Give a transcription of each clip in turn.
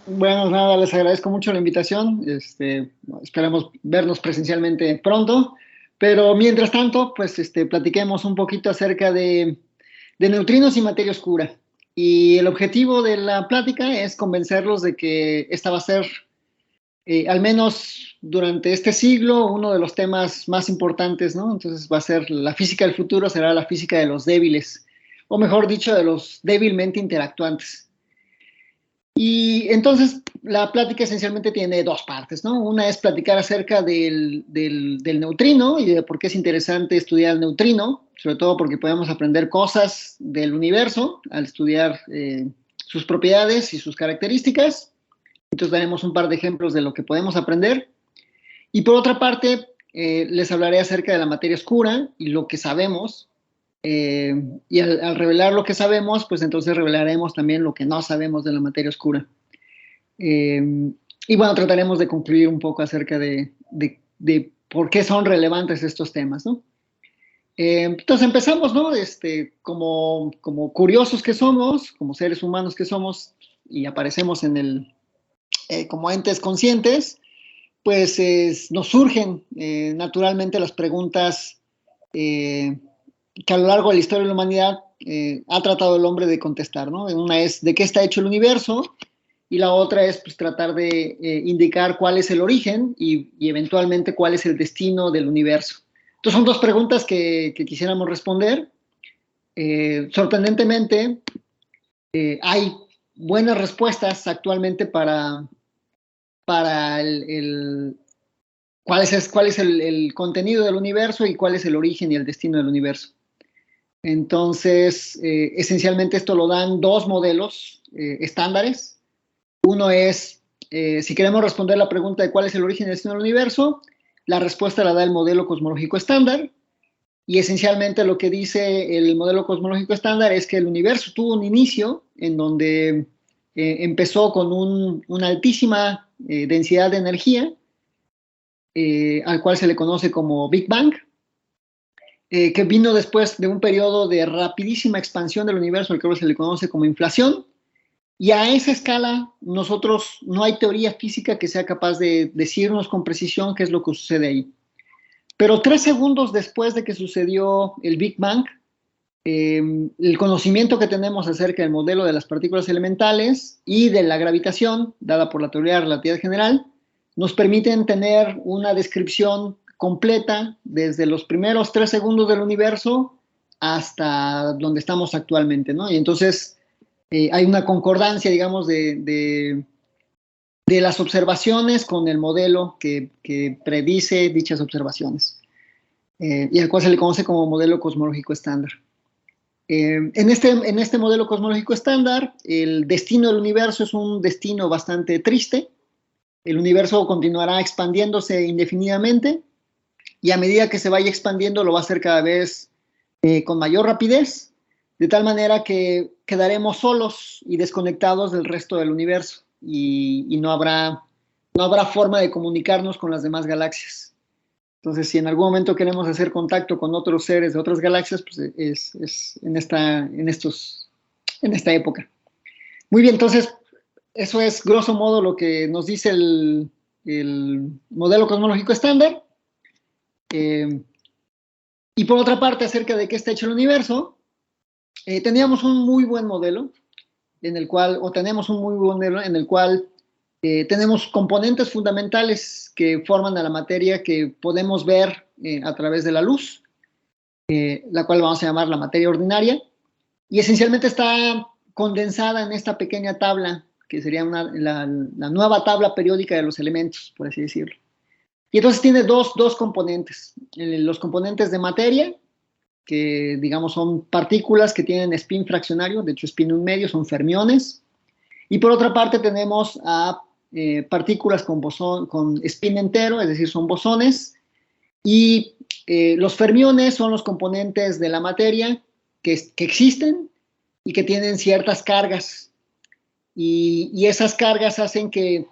Bueno, nada, les agradezco mucho la invitación. Esperamos vernos presencialmente pronto. Pero mientras tanto, pues platiquemos un poquito acerca de neutrinos y materia oscura. Y el objetivo de la plática es convencerlos de que esta va a ser, al menos durante este siglo, uno de los temas más importantes, ¿no? Entonces va a ser la física del futuro, será la física de los débiles, o mejor dicho, de los débilmente interactuantes. Y entonces la plática esencialmente tiene dos partes, ¿no? Una es platicar acerca del neutrino y de por qué es interesante estudiar el neutrino, sobre todo porque podemos aprender cosas del universo al estudiar sus propiedades y sus características. Entonces daremos un par de ejemplos de lo que podemos aprender. Y por otra parte, les hablaré acerca de la materia oscura y lo que sabemos. Y al revelar lo que sabemos, pues entonces revelaremos también lo que no sabemos de la materia oscura. Y bueno, trataremos de concluir un poco acerca de por qué son relevantes estos temas, ¿no? Entonces empezamos, ¿no? Como curiosos que somos, como seres humanos que somos, y aparecemos como entes conscientes, pues nos surgen naturalmente las preguntas eh, que a lo largo de la historia de la humanidad ha tratado el hombre de contestar, ¿no? Una es ¿de qué está hecho el universo? Y la otra es pues, tratar de indicar cuál es el origen y eventualmente cuál es el destino del universo. Entonces son dos preguntas que quisiéramos responder. Sorprendentemente, hay buenas respuestas actualmente para cuál es el contenido del universo y cuál es el origen y el destino del universo. Entonces, esencialmente esto lo dan dos modelos estándares. Uno es, si queremos responder la pregunta de cuál es el origen y el destino del universo, la respuesta la da el modelo cosmológico estándar. Y esencialmente lo que dice el modelo cosmológico estándar es que el universo tuvo un inicio en donde empezó con una altísima densidad de energía, al cual se le conoce como Big Bang, que vino después de un periodo de rapidísima expansión del universo, al que se le conoce como inflación, y a esa escala nosotros no hay teoría física que sea capaz de decirnos con precisión qué es lo que sucede ahí. Pero 3 segundos después de que sucedió el Big Bang, el conocimiento que tenemos acerca del modelo de las partículas elementales y de la gravitación, dada por la teoría de la relatividad general, nos permiten tener una descripción completa desde los primeros 3 segundos del universo hasta donde estamos actualmente, ¿no? Y entonces hay una concordancia, digamos, de las observaciones con el modelo que predice dichas observaciones, y al cual se le conoce como modelo cosmológico estándar. En este modelo cosmológico estándar, el destino del universo es un destino bastante triste. El universo continuará expandiéndose indefinidamente y a medida que se vaya expandiendo lo va a hacer cada vez con mayor rapidez, de tal manera que quedaremos solos y desconectados del resto del universo y no habrá forma de comunicarnos con las demás galaxias. Entonces, si en algún momento queremos hacer contacto con otros seres de otras galaxias, pues es en esta época. Muy bien, entonces, eso es grosso modo lo que nos dice el modelo cosmológico estándar. Y por otra parte, acerca de qué está hecho el universo, teníamos un muy buen modelo en el cual, o tenemos un muy buen modelo en el cual tenemos componentes fundamentales que forman a la materia que podemos ver a través de la luz, la cual vamos a llamar la materia ordinaria, y esencialmente está condensada en esta pequeña tabla, que sería la nueva tabla periódica de los elementos, por así decirlo. Y entonces tiene dos componentes, los componentes de materia, que digamos son partículas que tienen spin fraccionario, de hecho spin 1/2, son fermiones, y por otra parte tenemos a partículas con spin entero, es decir, son bosones, y los fermiones son los componentes de la materia que existen y que tienen ciertas cargas, y esas cargas hacen que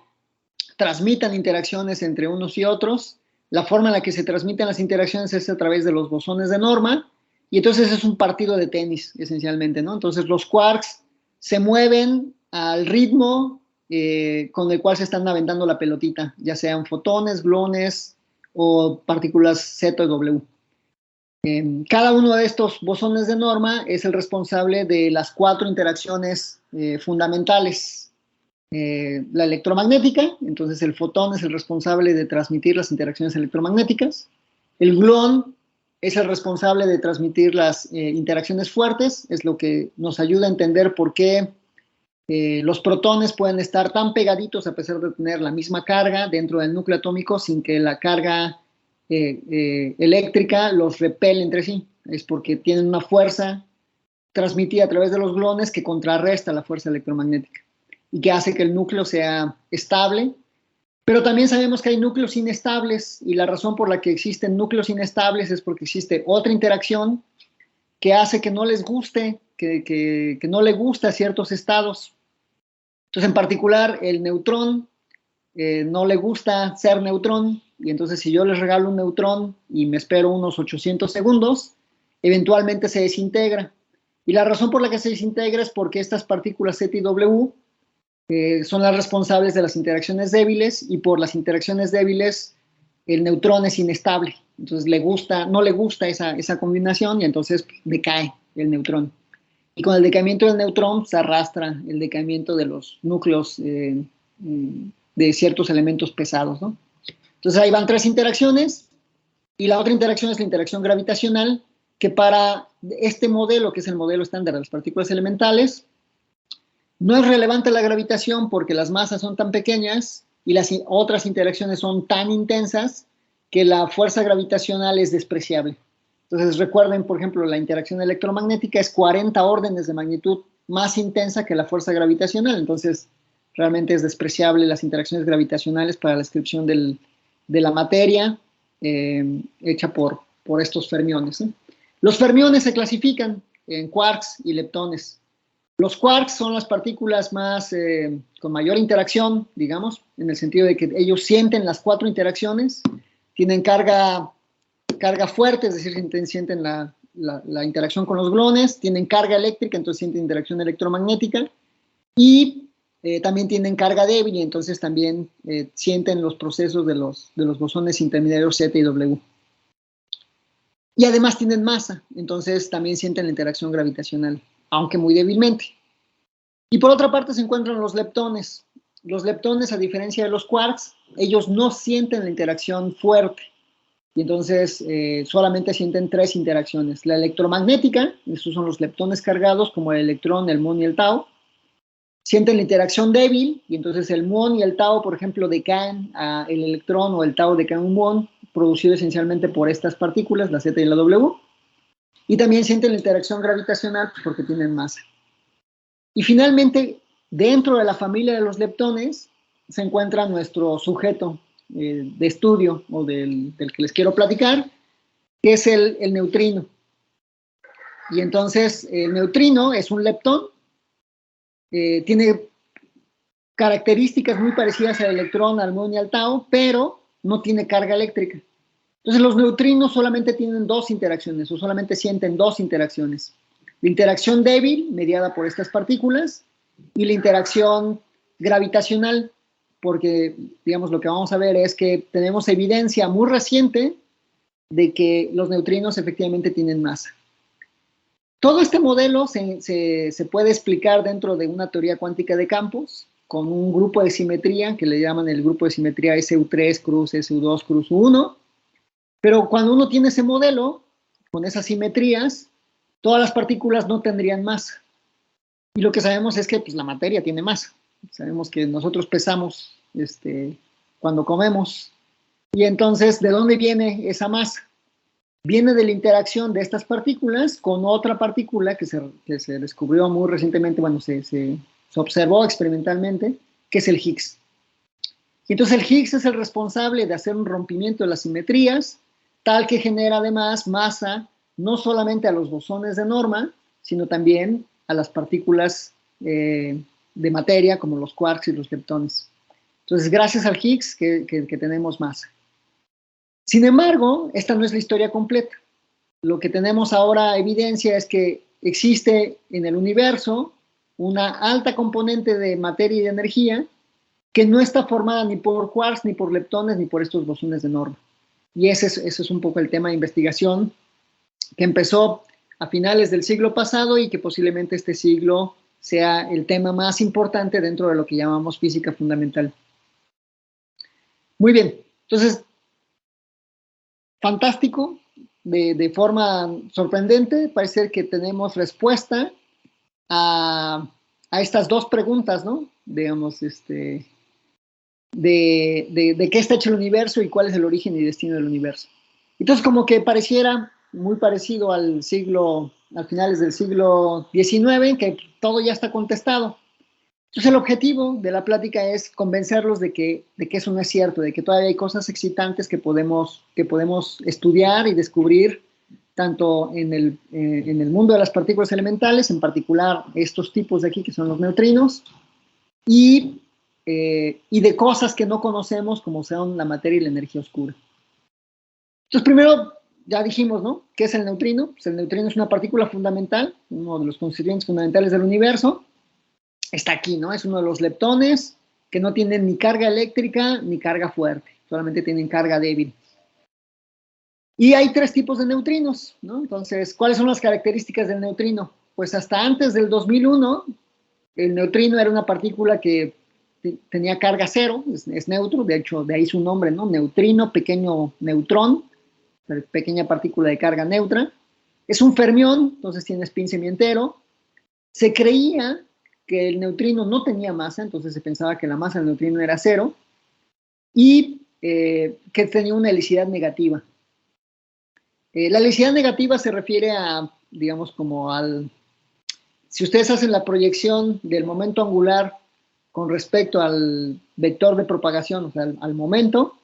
transmitan interacciones entre unos y otros. La forma en la que se transmiten las interacciones es a través de los bosones de norma, y entonces es un partido de tenis, esencialmente, ¿no? Entonces los quarks se mueven al ritmo con el cual se están aventando la pelotita, ya sean fotones, gluones o partículas Z o W. Cada uno de estos bosones de norma es el responsable de las 4 interacciones fundamentales. La electromagnética, entonces el fotón es el responsable de transmitir las interacciones electromagnéticas. El gluón es el responsable de transmitir las interacciones fuertes, es lo que nos ayuda a entender por qué los protones pueden estar tan pegaditos a pesar de tener la misma carga dentro del núcleo atómico sin que la carga eléctrica los repele entre sí. Es porque tienen una fuerza transmitida a través de los gluones que contrarresta la fuerza electromagnética y que hace que el núcleo sea estable. Pero también sabemos que hay núcleos inestables y la razón por la que existen núcleos inestables es porque existe otra interacción que hace que no les guste, que no le gusta ciertos estados. Entonces, en particular, el neutrón no le gusta ser neutrón, y entonces si yo les regalo un neutrón y me espero unos 800 segundos, eventualmente se desintegra. Y la razón por la que se desintegra es porque estas partículas Z y W son las responsables de las interacciones débiles, y por las interacciones débiles el neutrón es inestable. Entonces no le gusta esa combinación y entonces decae el neutrón. Y con el decaimiento del neutrón se arrastra el decaimiento de los núcleos de ciertos elementos pesados, ¿no? Entonces ahí van 3 interacciones, y la otra interacción es la interacción gravitacional, que para este modelo, que es el modelo estándar de las partículas elementales, no es relevante la gravitación porque las masas son tan pequeñas y las otras interacciones son tan intensas que la fuerza gravitacional es despreciable. Entonces recuerden, por ejemplo, la interacción electromagnética es 40 órdenes de magnitud más intensa que la fuerza gravitacional, entonces realmente es despreciable las interacciones gravitacionales para la descripción de la materia hecha por estos fermiones. Los fermiones se clasifican en quarks y leptones. Los quarks son las partículas con mayor interacción, digamos, en el sentido de que ellos sienten las 4 interacciones, tienen carga fuerte, es decir, sienten la interacción con los gluones, tienen carga eléctrica, entonces sienten interacción electromagnética, y también tienen carga débil, y entonces también sienten los procesos de los bosones intermediarios Z y W. Y además tienen masa, entonces también sienten la interacción gravitacional, aunque muy débilmente. Y por otra parte se encuentran los leptones. Los leptones, a diferencia de los quarks, ellos no sienten la interacción fuerte, y entonces solamente sienten 3 interacciones. La electromagnética, estos son los leptones cargados, como el electrón, el muón y el tau. Sienten la interacción débil, y entonces el muón y el tau, por ejemplo, decaen a el electrón, o el tau decae a un muón, producido esencialmente por estas partículas, la Z y la W. Y también sienten la interacción gravitacional porque tienen masa. Y finalmente, dentro de la familia de los leptones, se encuentra nuestro sujeto de estudio, o del que les quiero platicar, que es el neutrino. Y entonces, el neutrino es un leptón, tiene características muy parecidas al electrón, al muón y al tau, pero no tiene carga eléctrica. Entonces, los neutrinos solamente tienen 2 interacciones, o solamente sienten 2 interacciones. La interacción débil, mediada por estas partículas, y la interacción gravitacional, porque, digamos, lo que vamos a ver es que tenemos evidencia muy reciente de que los neutrinos efectivamente tienen masa. Todo este modelo se puede explicar dentro de una teoría cuántica de campos, con un grupo de simetría, que le llaman el grupo de simetría SU3 cruz SU2 cruz U1, pero cuando uno tiene ese modelo, con esas simetrías, todas las partículas no tendrían masa. Y lo que sabemos es que pues, la materia tiene masa. Sabemos que nosotros pesamos cuando comemos. Y entonces, ¿de dónde viene esa masa? Viene de la interacción de estas partículas con otra partícula que se descubrió muy recientemente, bueno, se observó experimentalmente, que es el Higgs. Y entonces el Higgs es el responsable de hacer un rompimiento de las simetrías, tal que genera además masa, no solamente a los bosones de norma, sino también a las partículas de materia, como los quarks y los leptones. Entonces, gracias al Higgs que tenemos masa. Sin embargo, esta no es la historia completa. Lo que tenemos ahora evidencia es que existe en el universo una alta componente de materia y de energía que no está formada ni por quarks, ni por leptones, ni por estos bosones de norma. Y ese es un poco el tema de investigación que empezó a finales del siglo pasado y que posiblemente este siglo sea el tema más importante dentro de lo que llamamos física fundamental. Muy bien, entonces, fantástico, de forma sorprendente, parece que tenemos respuesta a estas dos preguntas, ¿no? Digamos, de qué está hecho el universo y cuál es el origen y destino del universo. Entonces, como que pareciera muy parecido al finales del siglo XIX, que todo ya está contestado. Entonces, el objetivo de la plática es convencerlos de que eso no es cierto, de que todavía hay cosas excitantes que podemos estudiar y descubrir, tanto en el mundo de las partículas elementales, en particular estos tipos de aquí, que son los neutrinos, y de cosas que no conocemos, como son la materia y la energía oscura. Entonces, primero, ya dijimos, ¿no? ¿Qué es el neutrino? Pues el neutrino es una partícula fundamental, uno de los constituyentes fundamentales del universo. Está aquí, ¿no? Es uno de los leptones que no tienen ni carga eléctrica ni carga fuerte, solamente tienen carga débil. Y hay tres tipos de neutrinos, ¿no? Entonces, ¿cuáles son las características del neutrino? Pues hasta antes del 2001, el neutrino era una partícula que tenía carga cero, es neutro, de hecho, de ahí su nombre, ¿no? Neutrino, pequeño neutrón, pequeña partícula de carga neutra. Es un fermión, entonces tiene spin semientero. Se creía que el neutrino no tenía masa, entonces se pensaba que la masa del neutrino era cero, y que tenía una helicidad negativa. La helicidad negativa se refiere a, digamos, como si ustedes hacen la proyección del momento angular con respecto al vector de propagación, o sea, al momento,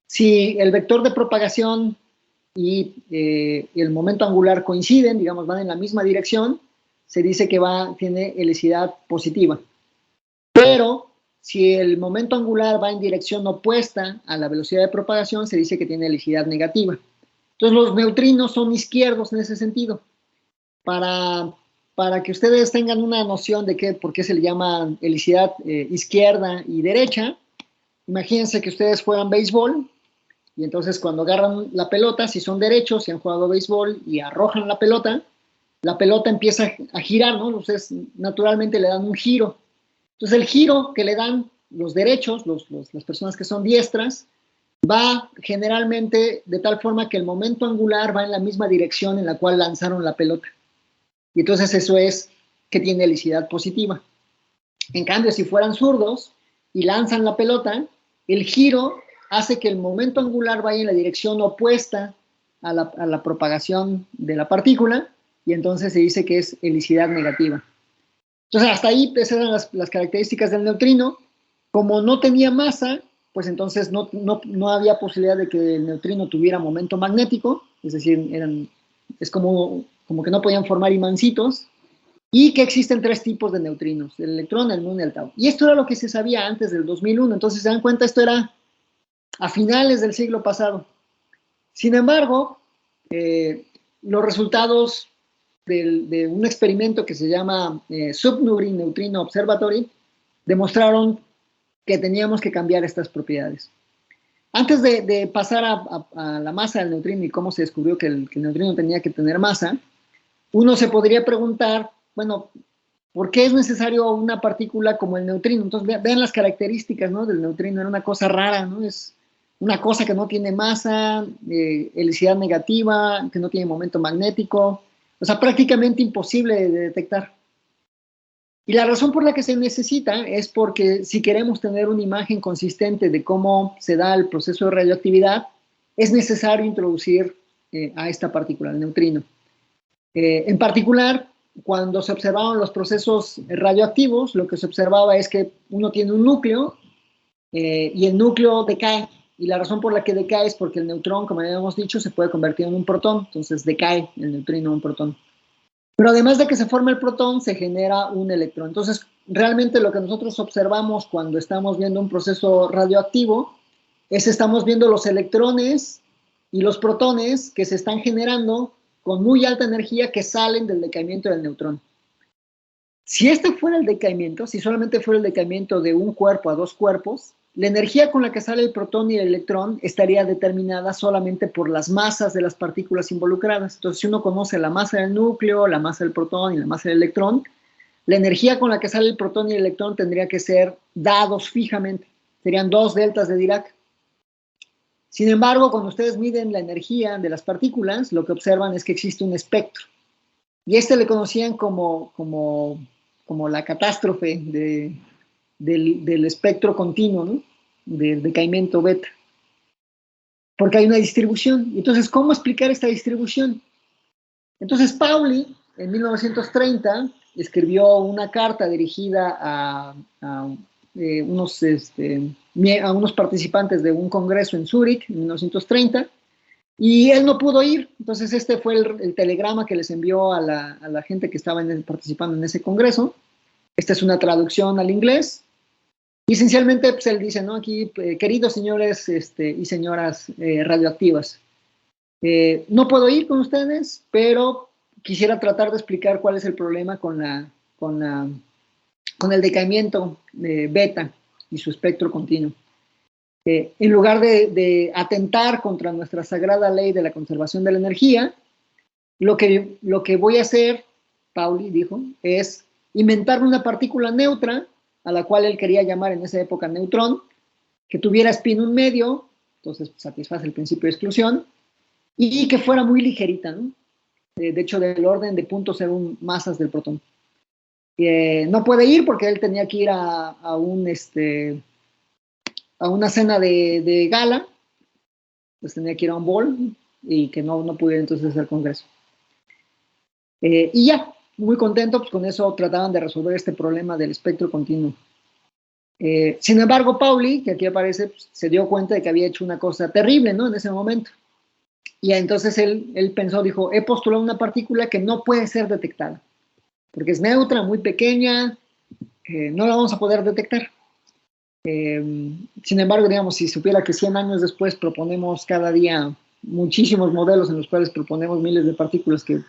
si el vector de propagación y el momento angular coinciden, digamos, van en la misma dirección, se dice que tiene helicidad positiva. Pero si el momento angular va en dirección opuesta a la velocidad de propagación, se dice que tiene helicidad negativa. Entonces, los neutrinos son izquierdos en ese sentido. Para que ustedes tengan una noción de por qué se le llama helicidad izquierda y derecha, imagínense que ustedes juegan béisbol y entonces cuando agarran la pelota, si son derechos, si han jugado béisbol y arrojan la pelota empieza a girar, ¿no? Entonces, naturalmente le dan un giro. Entonces, el giro que le dan los derechos, las personas que son diestras, va generalmente de tal forma que el momento angular va en la misma dirección en la cual lanzaron la pelota. Y entonces eso es que tiene helicidad positiva. En cambio, si fueran zurdos y lanzan la pelota, el giro hace que el momento angular vaya en la dirección opuesta a la propagación de la partícula, y entonces se dice que es helicidad negativa. Entonces, hasta ahí esas eran las características del neutrino. Como no tenía masa, pues entonces no había posibilidad de que el neutrino tuviera momento magnético, es decir, es como que no podían formar imancitos, y que existen tres tipos de neutrinos, el electrón, el muón y el tau. Y esto era lo que se sabía antes del 2001, entonces se dan cuenta, esto era a finales del siglo pasado. Sin embargo, los resultados de un experimento que se llama Submarine Neutrino Observatory demostraron que teníamos que cambiar estas propiedades. Antes de pasar a la masa del neutrino y cómo se descubrió que el neutrino tenía que tener masa, uno se podría preguntar, bueno, ¿por qué es necesario una partícula como el neutrino? Entonces, vean las características, ¿no?, del neutrino. Era una cosa rara, ¿no? Es una cosa que no tiene masa, helicidad negativa, que no tiene momento magnético, o sea, prácticamente imposible de detectar. Y la razón por la que se necesita es porque si queremos tener una imagen consistente de cómo se da el proceso de radioactividad, es necesario introducir a esta partícula, el neutrino. En particular, cuando se observaban los procesos radioactivos, lo que se observaba es que uno tiene un núcleo y el núcleo decae. Y la razón por la que decae es porque el neutrón, como ya habíamos dicho, se puede convertir en un protón, entonces decae el neutrino en un protón. Pero además de que se forma el protón, se genera un electrón. Entonces, realmente lo que nosotros observamos cuando estamos viendo un proceso radioactivo es estamos viendo los electrones y los protones que se están generando con muy alta energía que salen del decaimiento del neutrón. Si este fuera el decaimiento, si solamente fuera el decaimiento de un cuerpo a dos cuerpos, la energía con la que sale el protón y el electrón estaría determinada solamente por las masas de las partículas involucradas. Entonces, si uno conoce la masa del núcleo, la masa del protón y la masa del electrón, la energía con la que sale el protón y el electrón tendría que ser dados fijamente. Serían dos deltas de Dirac. Sin embargo, cuando ustedes miden la energía de las partículas, lo que observan es que existe un espectro. Y este le conocían como la catástrofe del espectro continuo, ¿no? Del decaimiento beta. Porque hay una distribución. Entonces, ¿cómo explicar esta distribución? Entonces, Pauli, en 1930, escribió una carta dirigida a unos participantes de un congreso en Zúrich, en 1930, y él no pudo ir. Entonces, este fue el telegrama que les envió a la gente que estaba participando en ese congreso. Esta es una traducción al inglés. Y esencialmente, pues él dice, ¿no? Aquí, queridos señores y señoras radioactivas, no puedo ir con ustedes, pero quisiera tratar de explicar cuál es el problema con el decaimiento beta y su espectro continuo. En lugar de atentar contra nuestra sagrada ley de la conservación de la energía, lo que voy a hacer, Pauli dijo, es inventar una partícula neutra, a la cual él quería llamar en esa época neutrón, que tuviera spin 1 medio, entonces satisface el principio de exclusión, y que fuera muy ligerita, ¿no? De hecho, del orden de 0.01 masas del protón. No puede ir porque él tenía que ir a una cena de gala, pues tenía que ir a un ball y que no pudiera entonces hacer congreso. Y ya, muy contento, pues con eso trataban de resolver este problema del espectro continuo. Sin embargo, Pauli, que aquí aparece, pues, se dio cuenta de que había hecho una cosa terrible, ¿no? En ese momento. Y entonces él pensó, dijo, he postulado una partícula que no puede ser detectada, porque es neutra, muy pequeña, no la vamos a poder detectar. Sin embargo, digamos, si supiera que 100 años después proponemos cada día muchísimos modelos en los cuales proponemos miles de partículas que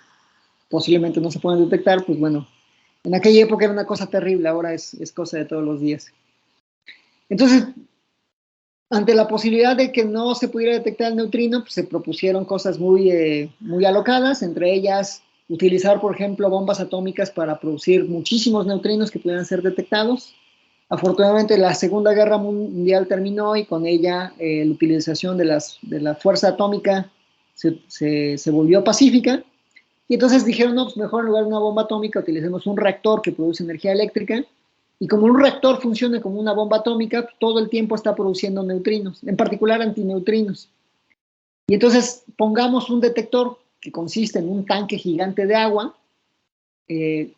posiblemente no se pueden detectar, pues bueno, en aquella época era una cosa terrible, ahora es cosa de todos los días. Entonces, ante la posibilidad de que no se pudiera detectar el neutrino, pues se propusieron cosas muy alocadas, entre ellas utilizar, por ejemplo, bombas atómicas para producir muchísimos neutrinos que pudieran ser detectados. Afortunadamente, la Segunda Guerra Mundial terminó y con ella la utilización de la fuerza atómica se volvió pacífica. Y entonces dijeron, no, pues mejor en lugar de una bomba atómica utilicemos un reactor que produce energía eléctrica. Y como un reactor funciona como una bomba atómica, todo el tiempo está produciendo neutrinos, en particular antineutrinos. Y entonces pongamos un detector que consiste en un tanque gigante de agua, y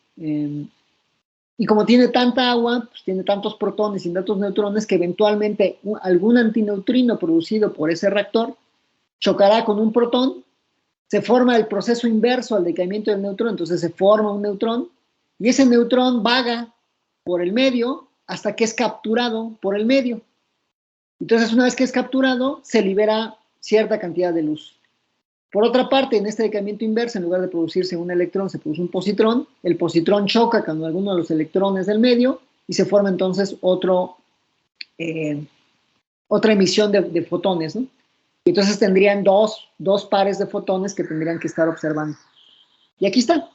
como tiene tanta agua, pues tiene tantos protones y tantos neutrones que eventualmente algún antineutrino producido por ese reactor chocará con un protón, se forma el proceso inverso al decaimiento del neutrón, entonces se forma un neutrón, y ese neutrón vaga por el medio hasta que es capturado por el medio. Entonces, una vez que es capturado, se libera cierta cantidad de luz. Por otra parte, en este decaimiento inverso, en lugar de producirse un electrón, se produce un positrón. El positrón choca con alguno de los electrones del medio y se forma entonces otra emisión de fotones, ¿no? Y entonces tendrían dos pares de fotones que tendrían que estar observando. Y aquí está.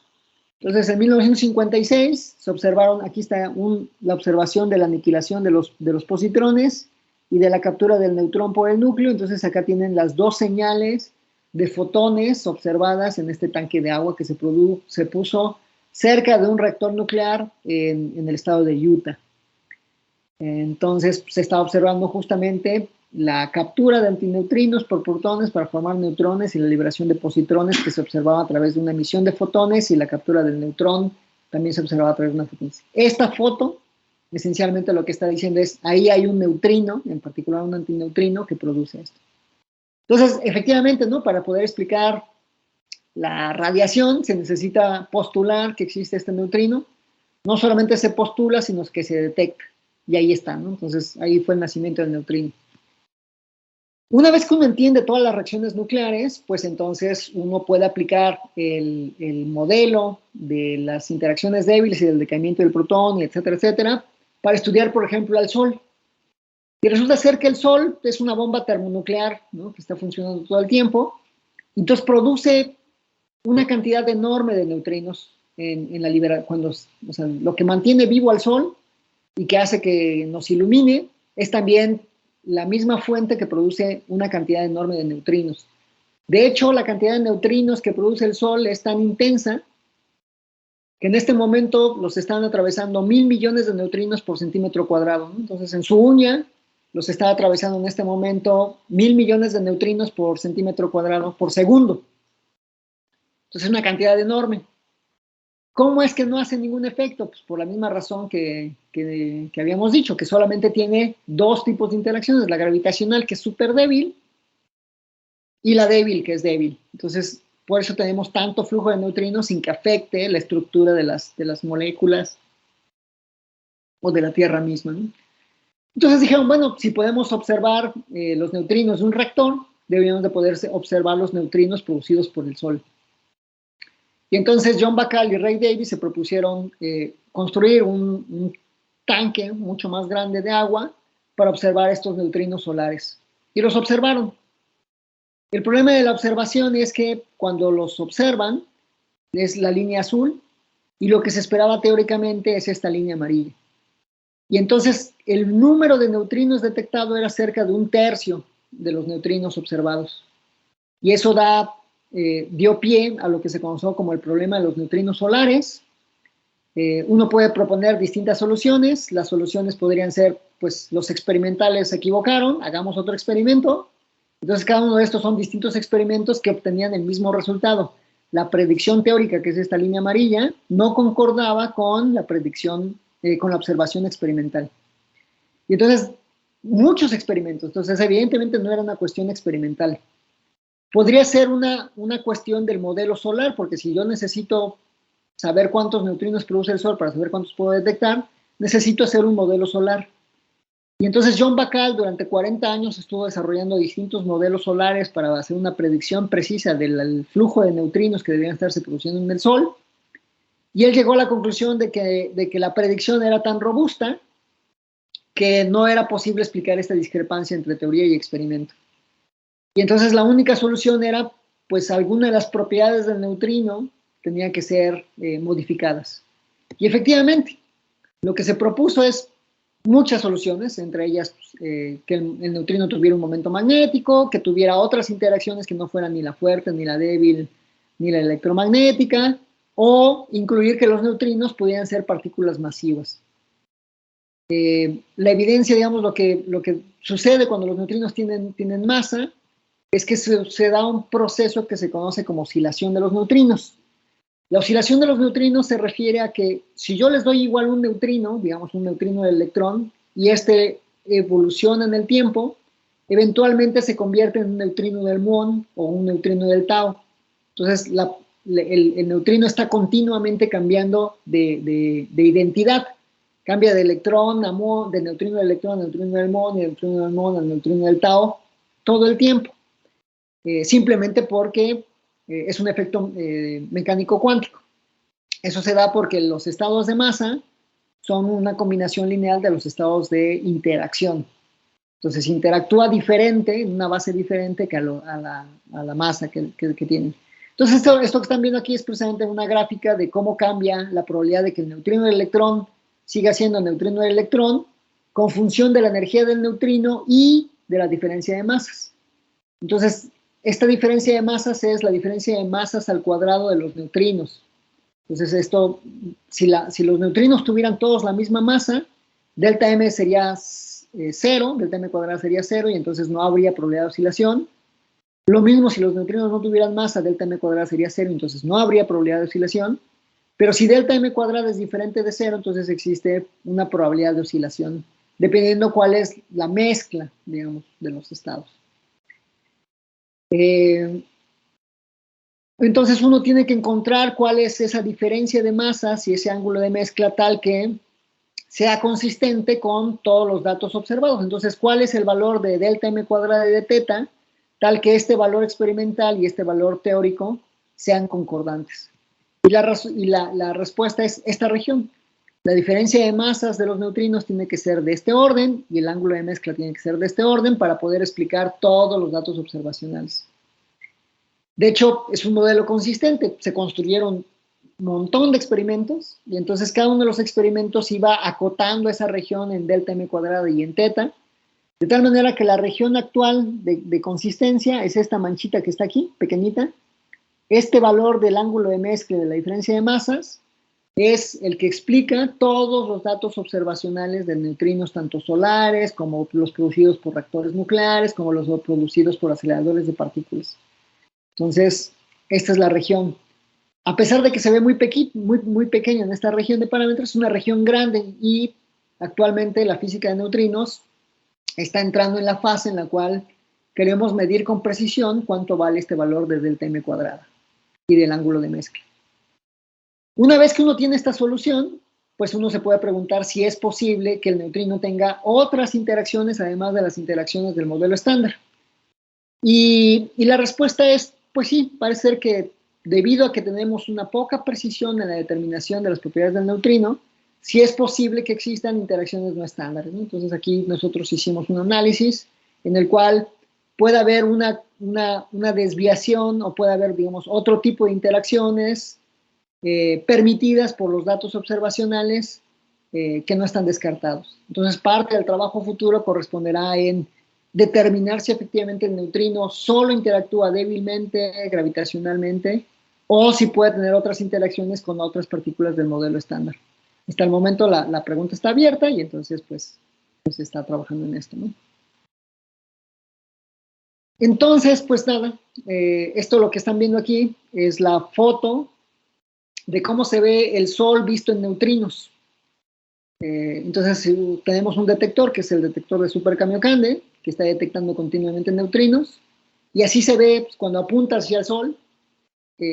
Entonces, en 1956 se observaron, aquí está la observación de la aniquilación de los positrones y de la captura del neutrón por el núcleo. Entonces, acá tienen las dos señales de fotones observadas en este tanque de agua que se puso cerca de un reactor nuclear en el estado de Utah. Entonces, se está observando justamente la captura de antineutrinos por protones para formar neutrones y la liberación de positrones que se observaba a través de una emisión de fotones, y la captura del neutrón también se observaba a través de una fotones. Esta foto, esencialmente lo que está diciendo es, ahí hay un neutrino, en particular un antineutrino, que produce esto. Entonces, efectivamente, ¿no? Para poder explicar la radiación se necesita postular que existe este neutrino. No solamente se postula, sino que se detecta. Y ahí está, ¿no? Entonces, ahí fue el nacimiento del neutrino. Una vez que uno entiende todas las reacciones nucleares, pues entonces uno puede aplicar el modelo de las interacciones débiles y del decaimiento del protón, y etcétera, para estudiar, por ejemplo, al Sol. Y resulta ser que el Sol es una bomba termonuclear, ¿no?, que está funcionando todo el tiempo, y entonces produce una cantidad enorme de neutrinos en la liberación, o sea, lo que mantiene vivo al Sol y que hace que nos ilumine es también la misma fuente que produce una cantidad enorme de neutrinos. De hecho, la cantidad de neutrinos que produce el Sol es tan intensa que en este momento los están atravesando 1.000 millones de neutrinos por centímetro cuadrado, ¿no? Entonces, en su uña los está atravesando en este momento 1.000 millones de neutrinos por centímetro cuadrado por segundo. Entonces, es una cantidad enorme. ¿Cómo es que no hace ningún efecto? Pues por la misma razón que habíamos dicho, que solamente tiene dos tipos de interacciones, la gravitacional, que es súper débil, y la débil, que es débil. Entonces, por eso tenemos tanto flujo de neutrinos sin que afecte la estructura de las moléculas o de la Tierra misma, ¿no? Entonces dijeron, bueno, si podemos observar los neutrinos de un reactor, deberíamos de poder observar los neutrinos producidos por el Sol. Y entonces John Bacall y Ray Davis se propusieron construir un tanque mucho más grande de agua para observar estos neutrinos solares. Y los observaron. El problema de la observación es que cuando los observan es la línea azul y lo que se esperaba teóricamente es esta línea amarilla. Y entonces el número de neutrinos detectado era cerca de 1/3 de los neutrinos observados. Y eso dio pie a lo que se conoció como el problema de los neutrinos solares. Uno puede proponer distintas soluciones. Las soluciones podrían ser, pues, los experimentales se equivocaron, hagamos otro experimento. Entonces, cada uno de estos son distintos experimentos que obtenían el mismo resultado. La predicción teórica, que es esta línea amarilla, no concordaba con la predicción, con la observación experimental. Y entonces, muchos experimentos. Entonces, evidentemente no era una cuestión experimental. Podría ser una cuestión del modelo solar, porque si yo necesito saber cuántos neutrinos produce el Sol para saber cuántos puedo detectar, necesito hacer un modelo solar. Y entonces John Bacall durante 40 años estuvo desarrollando distintos modelos solares para hacer una predicción precisa del flujo de neutrinos que deberían estarse produciendo en el Sol. Y él llegó a la conclusión de que la predicción era tan robusta que no era posible explicar esta discrepancia entre teoría y experimento. Y entonces la única solución era, pues, alguna de las propiedades del neutrino tenían que ser modificadas. Y efectivamente, lo que se propuso es muchas soluciones, entre ellas que el neutrino tuviera un momento magnético, que tuviera otras interacciones que no fueran ni la fuerte, ni la débil, ni la electromagnética, o incluir que los neutrinos pudieran ser partículas masivas. La evidencia, digamos, lo que sucede cuando los neutrinos tienen masa, es que se da un proceso que se conoce como oscilación de los neutrinos. La oscilación de los neutrinos se refiere a que si yo les doy igual un neutrino, digamos un neutrino del electrón, y este evoluciona en el tiempo, eventualmente se convierte en un neutrino del muón o un neutrino del tau. Entonces el neutrino está continuamente cambiando de identidad. Cambia de electrón a muón, de neutrino del electrón a neutrino del muón, y de neutrino del muón a neutrino del tau, todo el tiempo. Simplemente porque es un efecto mecánico cuántico. Eso se da porque los estados de masa son una combinación lineal de los estados de interacción. Entonces interactúa diferente, en una base diferente que a la masa que tienen. Entonces esto que están viendo aquí es precisamente una gráfica de cómo cambia la probabilidad de que el neutrino del electrón siga siendo neutrino del electrón con función de la energía del neutrino y de la diferencia de masas. Entonces, esta diferencia de masas es la diferencia de masas al cuadrado de los neutrinos. Entonces, esto, si los neutrinos tuvieran todos la misma masa, delta M sería 0, delta M cuadrada sería 0, y entonces no habría probabilidad de oscilación. Lo mismo si los neutrinos no tuvieran masa, delta M cuadrada sería 0, entonces no habría probabilidad de oscilación. Pero si delta M cuadrada es diferente de 0, entonces existe una probabilidad de oscilación, dependiendo cuál es la mezcla, digamos, de los estados. Entonces uno tiene que encontrar cuál es esa diferencia de masas y ese ángulo de mezcla tal que sea consistente con todos los datos observados. Entonces, ¿cuál es el valor de delta m cuadrada y de teta? Tal que este valor experimental y este valor teórico sean concordantes. Y la respuesta es esta región. La diferencia de masas de los neutrinos tiene que ser de este orden y el ángulo de mezcla tiene que ser de este orden para poder explicar todos los datos observacionales. De hecho, es un modelo consistente. Se construyeron un montón de experimentos y entonces cada uno de los experimentos iba acotando esa región en delta m cuadrada y en teta, de tal manera que la región actual de consistencia es esta manchita que está aquí, pequeñita. Este valor del ángulo de mezcla de la diferencia de masas es el que explica todos los datos observacionales de neutrinos, tanto solares como los producidos por reactores nucleares, como los producidos por aceleradores de partículas. Entonces, esta es la región. A pesar de que se ve muy pequeña en esta región de parámetros, es una región grande y actualmente la física de neutrinos está entrando en la fase en la cual queremos medir con precisión cuánto vale este valor de delta m cuadrada y del ángulo de mezcla. Una vez que uno tiene esta solución, pues uno se puede preguntar si es posible que el neutrino tenga otras interacciones además de las interacciones del modelo estándar. Y la respuesta es, pues sí, parece ser que debido a que tenemos una poca precisión en la determinación de las propiedades del neutrino, sí es posible que existan interacciones no estándares, ¿no? Entonces aquí nosotros hicimos un análisis en el cual puede haber una desviación o puede haber, digamos, otro tipo de interacciones permitidas por los datos observacionales que no están descartados. Entonces parte del trabajo futuro corresponderá en determinar si efectivamente el neutrino solo interactúa débilmente, gravitacionalmente, o si puede tener otras interacciones con otras partículas del modelo estándar. Hasta el momento la pregunta está abierta y entonces pues se está trabajando en esto, ¿no? Entonces, pues nada, esto lo que están viendo aquí es la foto de cómo se ve el Sol visto en neutrinos. Entonces tenemos un detector que es el detector de Super Kamiokande, que está detectando continuamente neutrinos, y así se ve pues, cuando apunta hacia el Sol,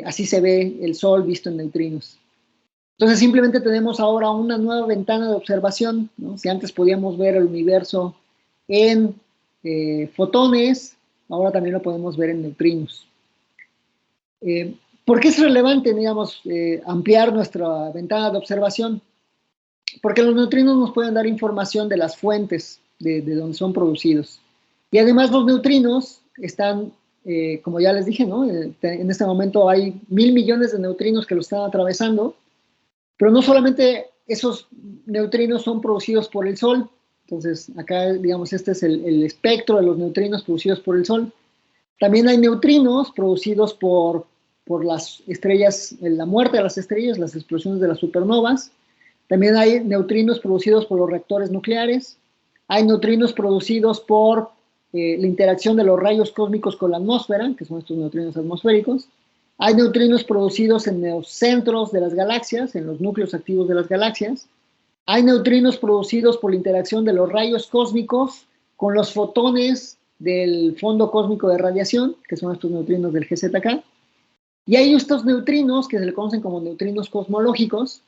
así se ve el Sol visto en neutrinos. Entonces simplemente tenemos ahora una nueva ventana de observación, ¿no? Si antes podíamos ver el universo en fotones, ahora también lo podemos ver en neutrinos. ¿Por qué es relevante, digamos, ampliar nuestra ventana de observación? Porque los neutrinos nos pueden dar información de las fuentes de donde son producidos. Y además los neutrinos están, como ya les dije, ¿no? En este momento hay 1.000 millones de neutrinos que lo están atravesando, pero no solamente esos neutrinos son producidos por el Sol. Entonces acá, digamos, este es el espectro de los neutrinos producidos por el Sol. También hay neutrinos producidos por las estrellas, la muerte de las estrellas, las explosiones de las supernovas. También hay neutrinos producidos por los reactores nucleares. Hay neutrinos producidos por la interacción de los rayos cósmicos con la atmósfera, que son estos neutrinos atmosféricos. Hay neutrinos producidos en los centros de las galaxias, en los núcleos activos de las galaxias. Hay neutrinos producidos por la interacción de los rayos cósmicos con los fotones del fondo cósmico de radiación, que son estos neutrinos del GZK. Y hay estos neutrinos que se le conocen como neutrinos cosmológicos,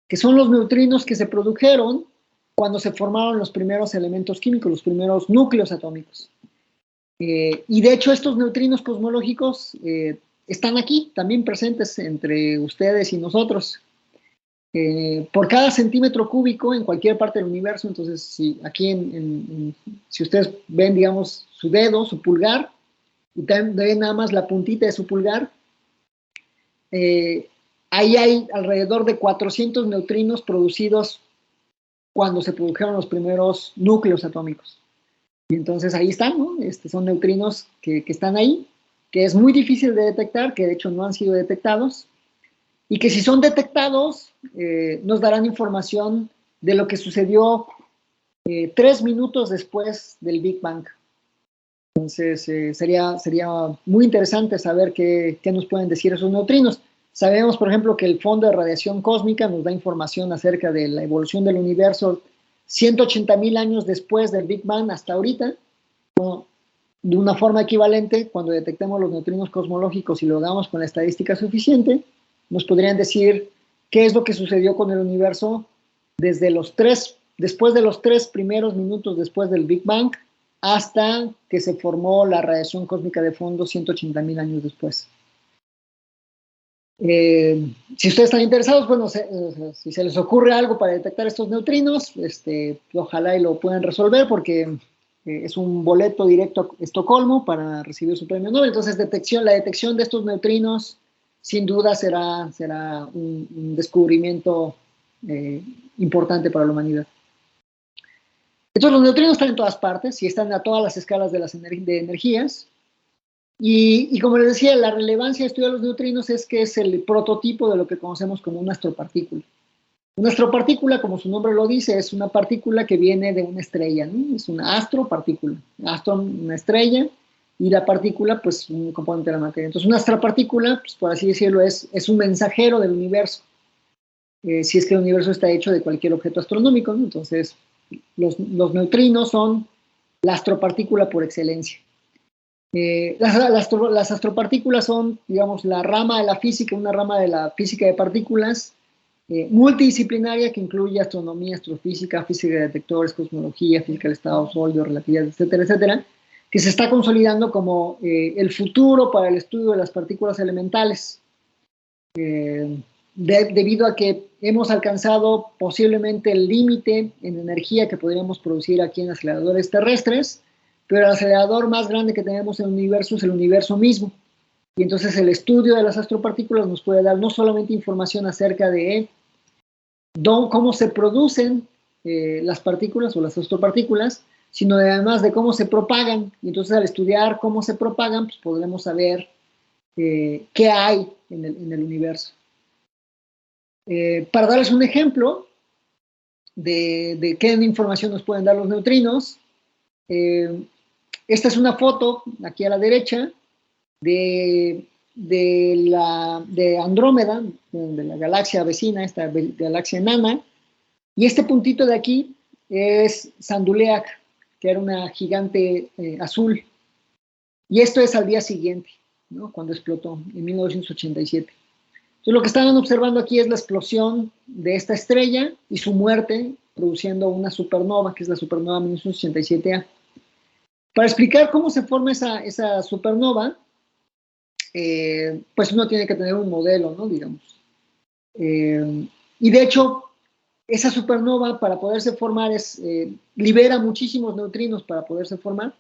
que son los neutrinos que se produjeron cuando se formaron los primeros elementos químicos, los primeros núcleos atómicos. Y de hecho estos neutrinos cosmológicos están aquí, también presentes entre ustedes y nosotros. Por cada centímetro cúbico en cualquier parte del universo, entonces si aquí si ustedes ven, digamos, su dedo, su pulgar, y ven nada más la puntita de su pulgar, ahí hay alrededor de 400 neutrinos producidos cuando se produjeron los primeros núcleos atómicos. Y entonces ahí están, ¿no? Son neutrinos que están ahí, que es muy difícil de detectar, que de hecho no han sido detectados, y que si son detectados, nos darán información de lo que sucedió 3 minutos después del Big Bang. Entonces sería muy interesante saber qué nos pueden decir esos neutrinos. Sabemos, por ejemplo, que el fondo de radiación cósmica nos da información acerca de la evolución del universo 180.000 años después del Big Bang hasta ahorita. Bueno, de una forma equivalente, cuando detectemos los neutrinos cosmológicos y lo hagamos con la estadística suficiente, nos podrían decir qué es lo que sucedió con el universo después de los 3 primeros minutos después del Big Bang, hasta que se formó la radiación cósmica de fondo 180.000 años después. Si ustedes están interesados, bueno, si se les ocurre algo para detectar estos neutrinos, ojalá y lo puedan resolver, porque es un boleto directo a Estocolmo para recibir su premio Nobel. Entonces, la detección de estos neutrinos, sin duda, será un descubrimiento importante para la humanidad. Entonces, los neutrinos están en todas partes y están a todas las escalas de energías. Y como les decía, la relevancia de estudiar los neutrinos es que es el prototipo de lo que conocemos como una astropartícula. Una astropartícula, como su nombre lo dice, es una partícula que viene de una estrella, ¿no? Es una astropartícula. Astro, una estrella, y la partícula, pues, un componente de la materia. Entonces, una astropartícula, pues, por así decirlo, es un mensajero del universo. Si es que el universo está hecho de cualquier objeto astronómico, ¿no? Entonces, los neutrinos son la astropartícula por excelencia. Las astropartículas son, digamos, la rama de la física, una rama de la física de partículas multidisciplinaria que incluye astronomía, astrofísica, física de detectores, cosmología, física del estado sólido, relatividad, etcétera, etcétera, que se está consolidando como el futuro para el estudio de las partículas elementales. Debido a que hemos alcanzado posiblemente el límite en energía que podríamos producir aquí en aceleradores terrestres, pero el acelerador más grande que tenemos en el universo es el universo mismo. Y entonces el estudio de las astropartículas nos puede dar no solamente información acerca de cómo se producen las partículas o las astropartículas, sino además de cómo se propagan. Y entonces al estudiar cómo se propagan, pues podremos saber qué hay en el universo. Para darles un ejemplo de qué información nos pueden dar los neutrinos, esta es una foto, aquí a la derecha, de Andrómeda, de la galaxia vecina, esta galaxia enana, y este puntito de aquí es Sanduleak, que era una gigante azul, y esto es al día siguiente, ¿no? Cuando explotó, en 1987. Entonces, lo que estaban observando aquí es la explosión de esta estrella y su muerte, produciendo una supernova, que es la supernova 1987A. Para explicar cómo se forma esa supernova, pues uno tiene que tener un modelo, ¿no? Digamos. Y de hecho, esa supernova, para poderse formar, libera muchísimos neutrinos para poderse formar.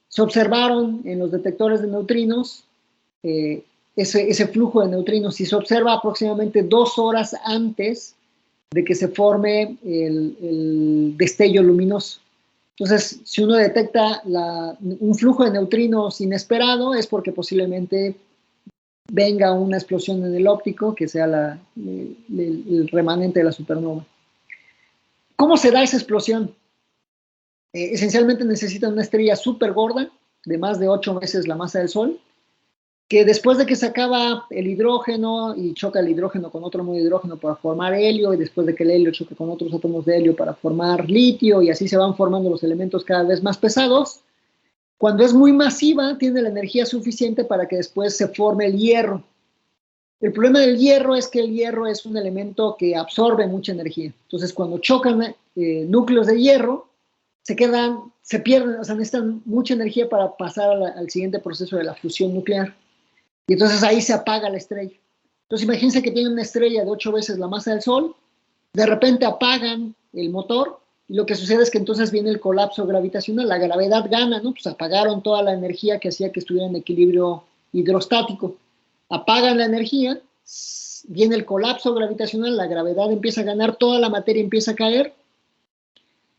Se observaron en los detectores de neutrinos ese flujo de neutrinos, y se observa aproximadamente 2 horas antes de que se forme el destello luminoso. Entonces, si uno detecta un flujo de neutrinos inesperado, es porque posiblemente venga una explosión en el óptico, que sea el remanente de la supernova. ¿Cómo se da esa explosión? Esencialmente necesita una estrella súper gorda, de más de 8 veces la masa del Sol, que después de que se acaba el hidrógeno y choca el hidrógeno con otro átomo de hidrógeno para formar helio, y después de que el helio choca con otros átomos de helio para formar litio, y así se van formando los elementos cada vez más pesados, cuando es muy masiva, tiene la energía suficiente para que después se forme el hierro. El problema del hierro es que el hierro es un elemento que absorbe mucha energía. Entonces, cuando chocan núcleos de hierro, se pierden, o sea, necesitan mucha energía para pasar al siguiente proceso de la fusión nuclear. Y entonces ahí se apaga la estrella. Entonces imagínense que tienen una estrella de 8 veces la masa del Sol, de repente apagan el motor, y lo que sucede es que entonces viene el colapso gravitacional, la gravedad gana, ¿no? Pues apagaron toda la energía que hacía que estuviera en equilibrio hidrostático. Apagan la energía, viene el colapso gravitacional, la gravedad empieza a ganar, toda la materia empieza a caer,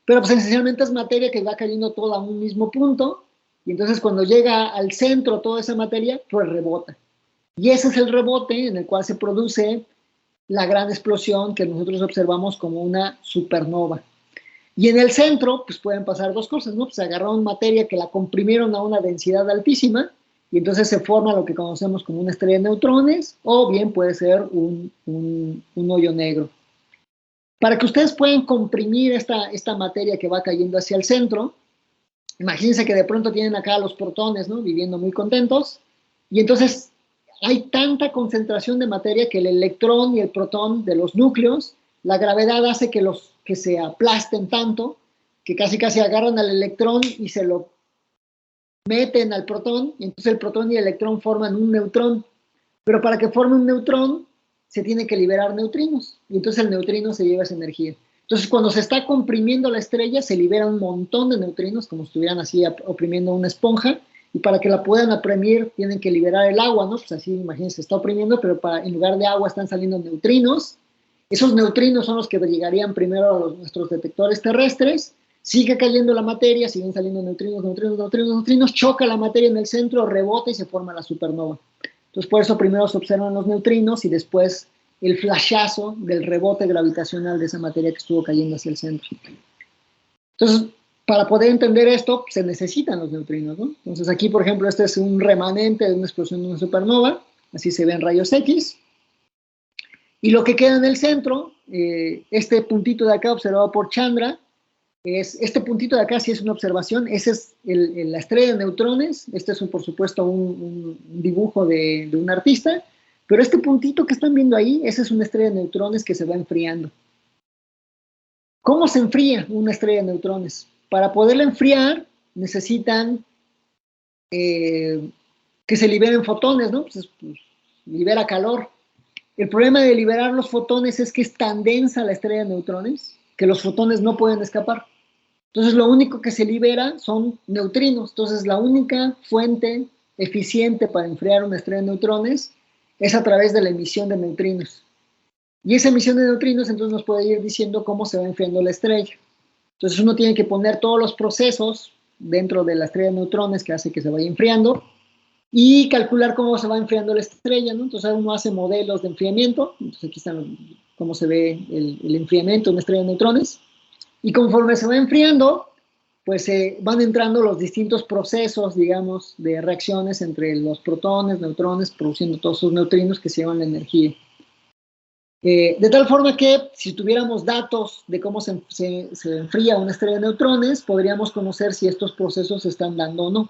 pero pues esencialmente es materia que va cayendo toda a un mismo punto, y entonces cuando llega al centro toda esa materia, pues rebota. Y ese es el rebote en el cual se produce la gran explosión que nosotros observamos como una supernova. Y en el centro, pues pueden pasar 2 cosas, ¿no? Pues agarraron materia que la comprimieron a una densidad altísima, y entonces se forma lo que conocemos como una estrella de neutrones, o bien puede ser un hoyo negro. Para que ustedes puedan comprimir esta materia que va cayendo hacia el centro, imagínense que de pronto tienen acá los protones, ¿no? Viviendo muy contentos, y entonces hay tanta concentración de materia que el electrón y el protón de los núcleos, la gravedad hace que los que se aplasten tanto que casi agarran al electrón y se lo meten al protón, y entonces el protón y el electrón forman un neutrón. Pero para que forme un neutrón, se tiene que liberar neutrinos, y entonces el neutrino se lleva esa energía. Entonces, cuando se está comprimiendo la estrella, se libera un montón de neutrinos, como si estuvieran así oprimiendo una esponja, y para que la puedan oprimir, tienen que liberar el agua, ¿no? Pues así, imagínense, se está oprimiendo, pero en lugar de agua están saliendo neutrinos. Esos neutrinos son los que llegarían primero a nuestros detectores terrestres, sigue cayendo la materia, siguen saliendo neutrinos, choca la materia en el centro, rebota y se forma la supernova. Entonces, por eso primero se observan los neutrinos y después el flashazo del rebote gravitacional de esa materia que estuvo cayendo hacia el centro. Entonces, para poder entender esto, se necesitan los neutrinos, ¿no? Entonces, aquí, por ejemplo, este es un remanente de una explosión de una supernova, así se ven rayos X. Y lo que queda en el centro, este puntito de acá observado por Chandra, este puntito de acá sí es una observación, esa es la estrella de neutrones, este es por supuesto un dibujo de un artista, pero este puntito que están viendo ahí, esa es una estrella de neutrones que se va enfriando. ¿Cómo se enfría una estrella de neutrones? Para poderla enfriar necesitan que se liberen fotones, ¿no? Pues, libera calor. El problema de liberar los fotones es que es tan densa la estrella de neutrones que los fotones no pueden escapar. Entonces, lo único que se libera son neutrinos. Entonces, la única fuente eficiente para enfriar una estrella de neutrones es a través de la emisión de neutrinos. Y esa emisión de neutrinos, entonces, nos puede ir diciendo cómo se va enfriando la estrella. Entonces, uno tiene que poner todos los procesos dentro de la estrella de neutrones que hace que se vaya enfriando y calcular cómo se va enfriando la estrella, ¿no? Entonces, uno hace modelos de enfriamiento. Entonces, aquí están cómo se ve el enfriamiento de una estrella de neutrones. Y conforme se va enfriando, pues van entrando los distintos procesos, digamos, de reacciones entre los protones, neutrones, produciendo todos esos neutrinos que se llevan la energía. De tal forma que si tuviéramos datos de cómo se enfría una estrella de neutrones, podríamos conocer si estos procesos se están dando o no.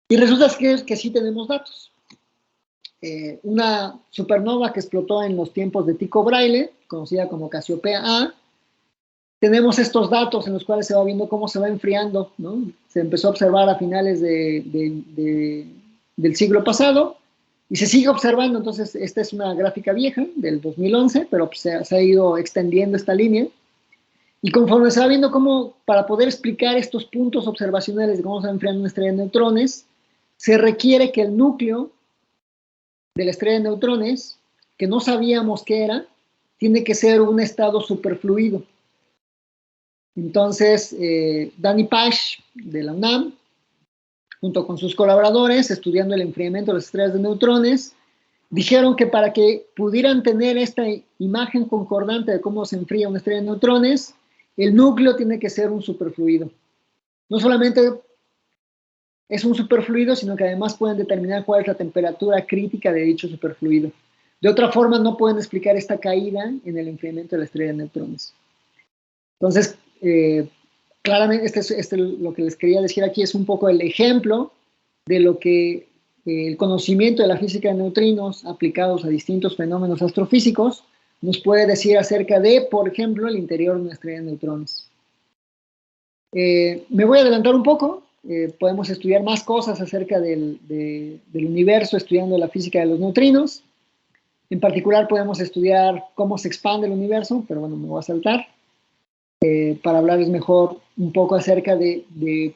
Y resulta que sí tenemos datos. Una supernova que explotó en los tiempos de Tycho Brahe, conocida como Casiopea A, tenemos estos datos en los cuales se va viendo cómo se va enfriando, ¿no? Se empezó a observar a finales del siglo pasado y se sigue observando. Entonces, esta es una gráfica vieja del 2011, pero pues, se ha ido extendiendo esta línea. Y conforme se va viendo cómo, para poder explicar estos puntos observacionales de cómo se va enfriando una estrella de neutrones, se requiere que el núcleo de la estrella de neutrones, que no sabíamos qué era, tiene que ser un estado superfluido. Entonces, Danny Pash, de la UNAM, junto con sus colaboradores, estudiando el enfriamiento de las estrellas de neutrones, dijeron que para que pudieran tener esta imagen concordante de cómo se enfría una estrella de neutrones, el núcleo tiene que ser un superfluido. No solamente es un superfluido, sino que además pueden determinar cuál es la temperatura crítica de dicho superfluido. De otra forma, no pueden explicar esta caída en el enfriamiento de la estrella de neutrones. Entonces, claramente, lo que les quería decir aquí es un poco el ejemplo de lo que el conocimiento de la física de neutrinos aplicados a distintos fenómenos astrofísicos nos puede decir acerca de, por ejemplo, el interior de una estrella de neutrones. Me voy a adelantar un poco. Podemos estudiar más cosas acerca del universo estudiando la física de los neutrinos. En particular, podemos estudiar cómo se expande el universo, pero bueno, me voy a saltar. Para hablarles mejor un poco acerca de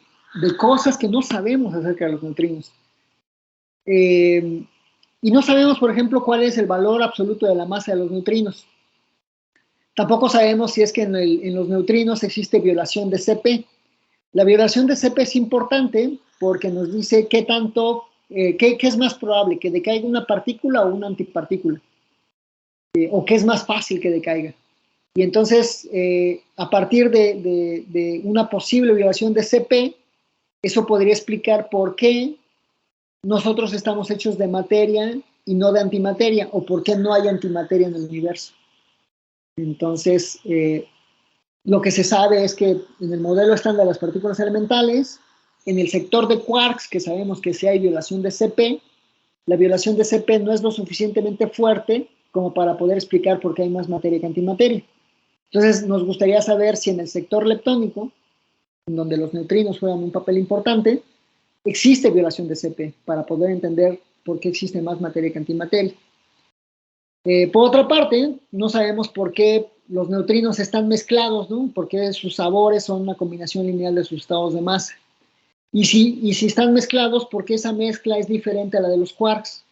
cosas que no sabemos acerca de los neutrinos. Y no sabemos, por ejemplo, cuál es el valor absoluto de la masa de los neutrinos. Tampoco sabemos si es que en los neutrinos existe violación de CP. La violación de CP es importante porque nos dice qué es más probable, que decaiga una partícula o una antipartícula, o qué es más fácil que decaiga. Y entonces, a partir de una posible violación de CP, eso podría explicar por qué nosotros estamos hechos de materia y no de antimateria, o por qué no hay antimateria en el universo. Entonces, lo que se sabe es que en el modelo estándar de las partículas elementales, en el sector de quarks, que sabemos que si hay violación de CP, la violación de CP no es lo suficientemente fuerte como para poder explicar por qué hay más materia que antimateria. Entonces, nos gustaría saber si en el sector leptónico, en donde los neutrinos juegan un papel importante, existe violación de CP para poder entender por qué existe más materia que antimateria. Por otra parte, no sabemos por qué los neutrinos están mezclados, ¿no? Por qué sus sabores son una combinación lineal de sus estados de masa. Y si están mezclados, ¿por qué esa mezcla es diferente a la de los quarks?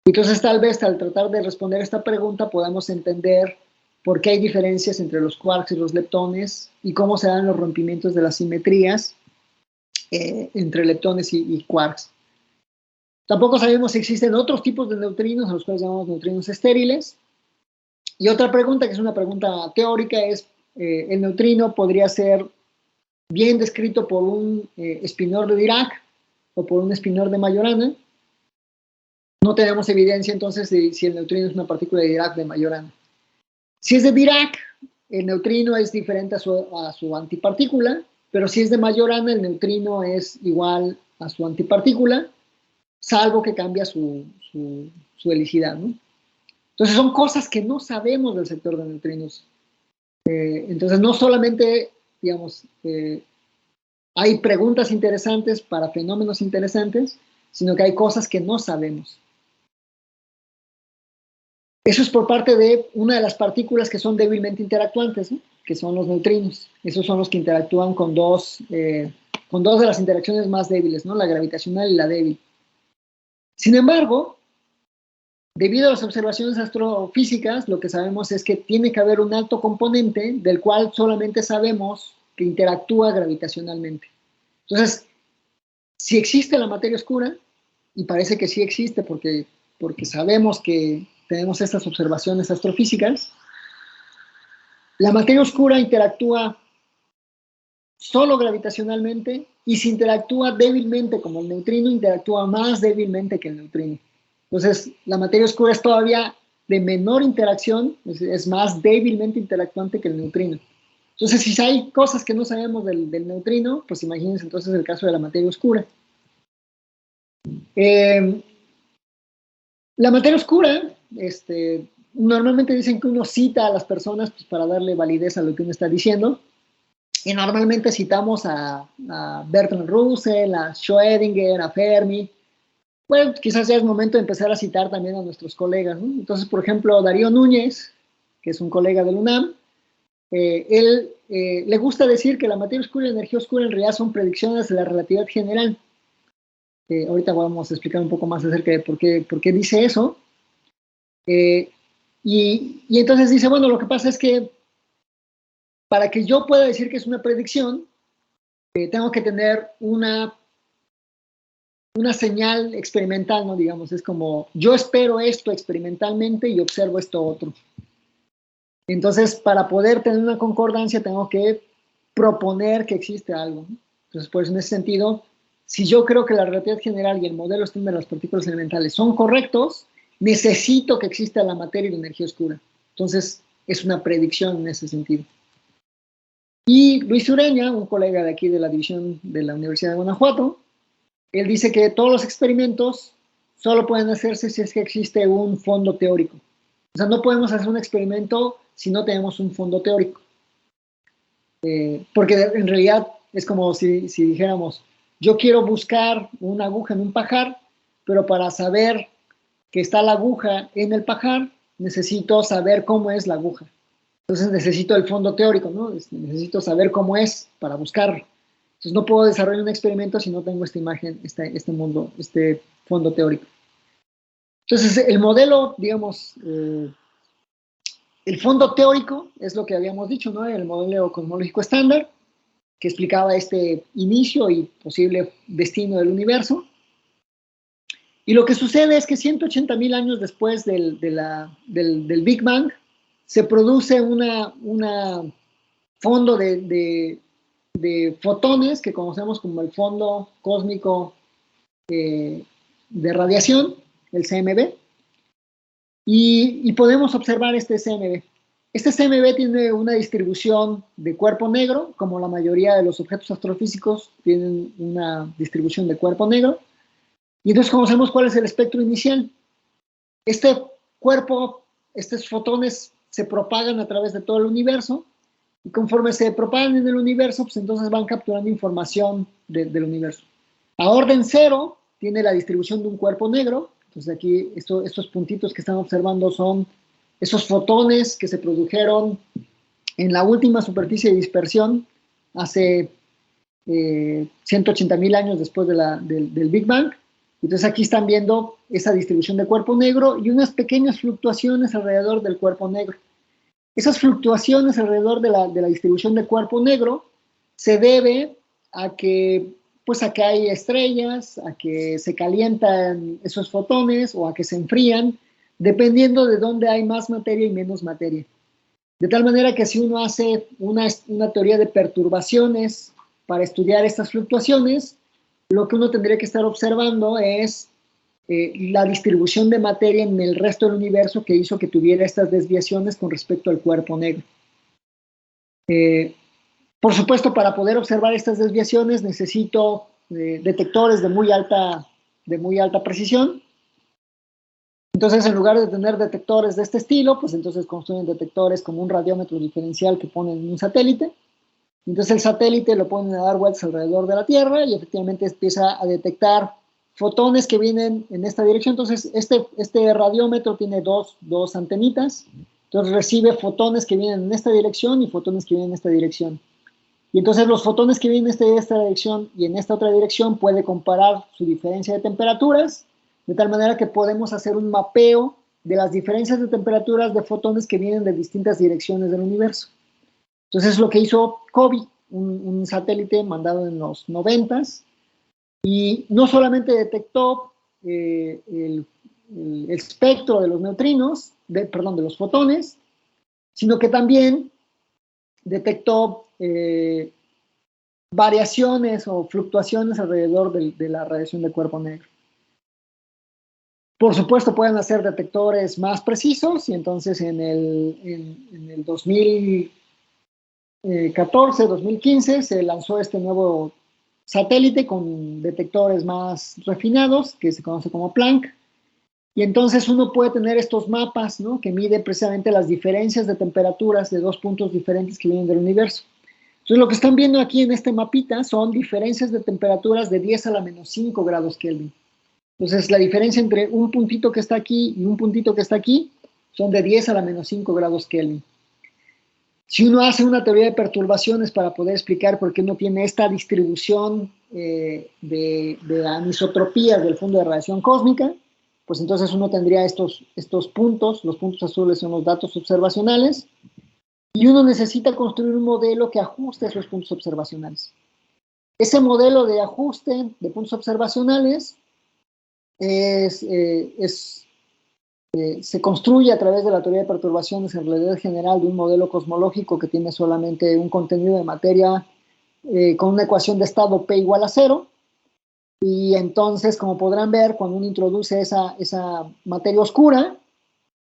Entonces, tal vez al tratar de responder esta pregunta podamos entender por qué hay diferencias entre los quarks y los leptones y cómo se dan los rompimientos de las simetrías entre leptones y quarks. Tampoco sabemos si existen otros tipos de neutrinos, a los cuales llamamos neutrinos estériles. Y otra pregunta, que es una pregunta teórica, es ¿el neutrino podría ser bien descrito por un espinor de Dirac o por un espinor de Majorana? No tenemos evidencia entonces de si el neutrino es una partícula de Dirac de Majorana. Si es de Dirac, el neutrino es diferente a su antipartícula, pero si es de Majorana, el neutrino es igual a su antipartícula, salvo que cambia su helicidad, ¿no? Entonces son cosas que no sabemos del sector de neutrinos. Entonces no solamente, digamos, hay preguntas interesantes para fenómenos interesantes, sino que hay cosas que no sabemos. Eso es por parte de una de las partículas que son débilmente interactuantes, ¿no? Que son los neutrinos. Esos son los que interactúan con dos de las interacciones más débiles, ¿no? La gravitacional y la débil. Sin embargo, debido a las observaciones astrofísicas, lo que sabemos es que tiene que haber un alto componente del cual solamente sabemos que interactúa gravitacionalmente. Entonces, si existe la materia oscura, y parece que sí existe porque sabemos que tenemos estas observaciones astrofísicas, la materia oscura interactúa solo gravitacionalmente, y si interactúa débilmente como el neutrino, interactúa más débilmente que el neutrino. Entonces, la materia oscura es todavía de menor interacción, es más débilmente interactuante que el neutrino. Entonces, si hay cosas que no sabemos del neutrino, pues imagínense entonces el caso de la materia oscura. La materia oscura, normalmente dicen que uno cita a las personas pues, para darle validez a lo que uno está diciendo, y normalmente citamos a Bertrand Russell, a Schrödinger, a Fermi. Bueno, quizás ya es momento de empezar a citar también a nuestros colegas, ¿no? Entonces, por ejemplo, Darío Núñez, que es un colega del UNAM, él le gusta decir que la materia oscura y la energía oscura en realidad son predicciones de la relatividad general. Ahorita vamos a explicar un poco más acerca de por qué dice eso. Y entonces dice, bueno, lo que pasa es que para que yo pueda decir que es una predicción, tengo que tener una señal experimental, ¿no? Digamos, es como, yo espero esto experimentalmente y observo esto otro. Entonces, para poder tener una concordancia, tengo que proponer que existe algo, ¿no? Entonces, pues en ese sentido, si yo creo que la relatividad general y el modelo estándar de las partículas elementales son correctos, necesito que exista la materia y la energía oscura. Entonces, es una predicción en ese sentido. Y Luis Ureña, un colega de aquí de la división de la Universidad de Guanajuato, él dice que todos los experimentos solo pueden hacerse si es que existe un fondo teórico. O sea, no podemos hacer un experimento si no tenemos un fondo teórico. Porque en realidad es como si dijéramos, yo quiero buscar una aguja en un pajar, pero para saber que está la aguja en el pajar, necesito saber cómo es la aguja. Entonces necesito el fondo teórico, ¿no? Necesito saber cómo es para buscarlo. Entonces no puedo desarrollar un experimento si no tengo esta imagen, este fondo teórico. Entonces el modelo, digamos, el fondo teórico es lo que habíamos dicho, ¿no? El modelo cosmológico estándar, que explicaba este inicio y posible destino del universo. Y lo que sucede es que 180.000 años después del Big Bang, se produce un fondo de fotones que conocemos como el fondo cósmico de radiación, el CMB, y podemos observar este CMB. Este CMB tiene una distribución de cuerpo negro, como la mayoría de los objetos astrofísicos tienen una distribución de cuerpo negro, y entonces conocemos cuál es el espectro inicial. Este cuerpo, estos fotones se propagan a través de todo el universo, y conforme se propagan en el universo, pues entonces van capturando información del universo. A orden cero tiene la distribución de un cuerpo negro. Entonces aquí estos puntitos que están observando son esos fotones que se produjeron en la última superficie de dispersión hace 180,000 años después del Big Bang. Entonces aquí están viendo esa distribución de cuerpo negro y unas pequeñas fluctuaciones alrededor del cuerpo negro. Esas fluctuaciones alrededor de la distribución de cuerpo negro se debe a que hay estrellas, a que se calientan esos fotones o a que se enfrían, dependiendo de dónde hay más materia y menos materia. De tal manera que si uno hace una teoría de perturbaciones para estudiar estas fluctuaciones, lo que uno tendría que estar observando es la distribución de materia en el resto del universo que hizo que tuviera estas desviaciones con respecto al cuerpo negro. Por supuesto, para poder observar estas desviaciones necesito detectores de muy alta precisión. Entonces, en lugar de tener detectores de este estilo, pues entonces construyen detectores como un radiómetro diferencial que ponen en un satélite. Entonces el satélite lo ponen a dar vueltas alrededor de la Tierra y efectivamente empieza a detectar fotones que vienen en esta dirección. Entonces este radiómetro tiene dos antenitas. Entonces recibe fotones que vienen en esta dirección y fotones que vienen en esta dirección. Y entonces los fotones que vienen en esta dirección y en esta otra dirección puede comparar su diferencia de temperaturas, de tal manera que podemos hacer un mapeo de las diferencias de temperaturas de fotones que vienen de distintas direcciones del universo. Entonces es lo que hizo COBE, un satélite mandado en los 90s, y no solamente detectó el espectro de los neutrinos, de los fotones, sino que también detectó variaciones o fluctuaciones alrededor de la radiación de cuerpo negro. Por supuesto, pueden hacer detectores más precisos, y entonces en el 2014, 2015 se lanzó este nuevo satélite con detectores más refinados, que se conoce como Planck, y entonces uno puede tener estos mapas, ¿no?, que miden precisamente las diferencias de temperaturas de dos puntos diferentes que vienen del universo. Entonces lo que están viendo aquí en este mapita son diferencias de temperaturas de 10 a la menos 5 grados Kelvin. Entonces la diferencia entre un puntito que está aquí y un puntito que está aquí son de 10 a la menos 5 grados Kelvin. Si uno hace una teoría de perturbaciones para poder explicar por qué no tiene esta distribución de anisotropías del fondo de radiación cósmica, pues entonces uno tendría estos puntos. Los puntos azules son los datos observacionales, y uno necesita construir un modelo que ajuste esos puntos observacionales. Ese modelo de ajuste de puntos observacionales se construye a través de la teoría de perturbaciones en relatividad general de un modelo cosmológico que tiene solamente un contenido de materia con una ecuación de estado P igual a 0. Y entonces, como podrán ver, cuando uno introduce esa materia oscura,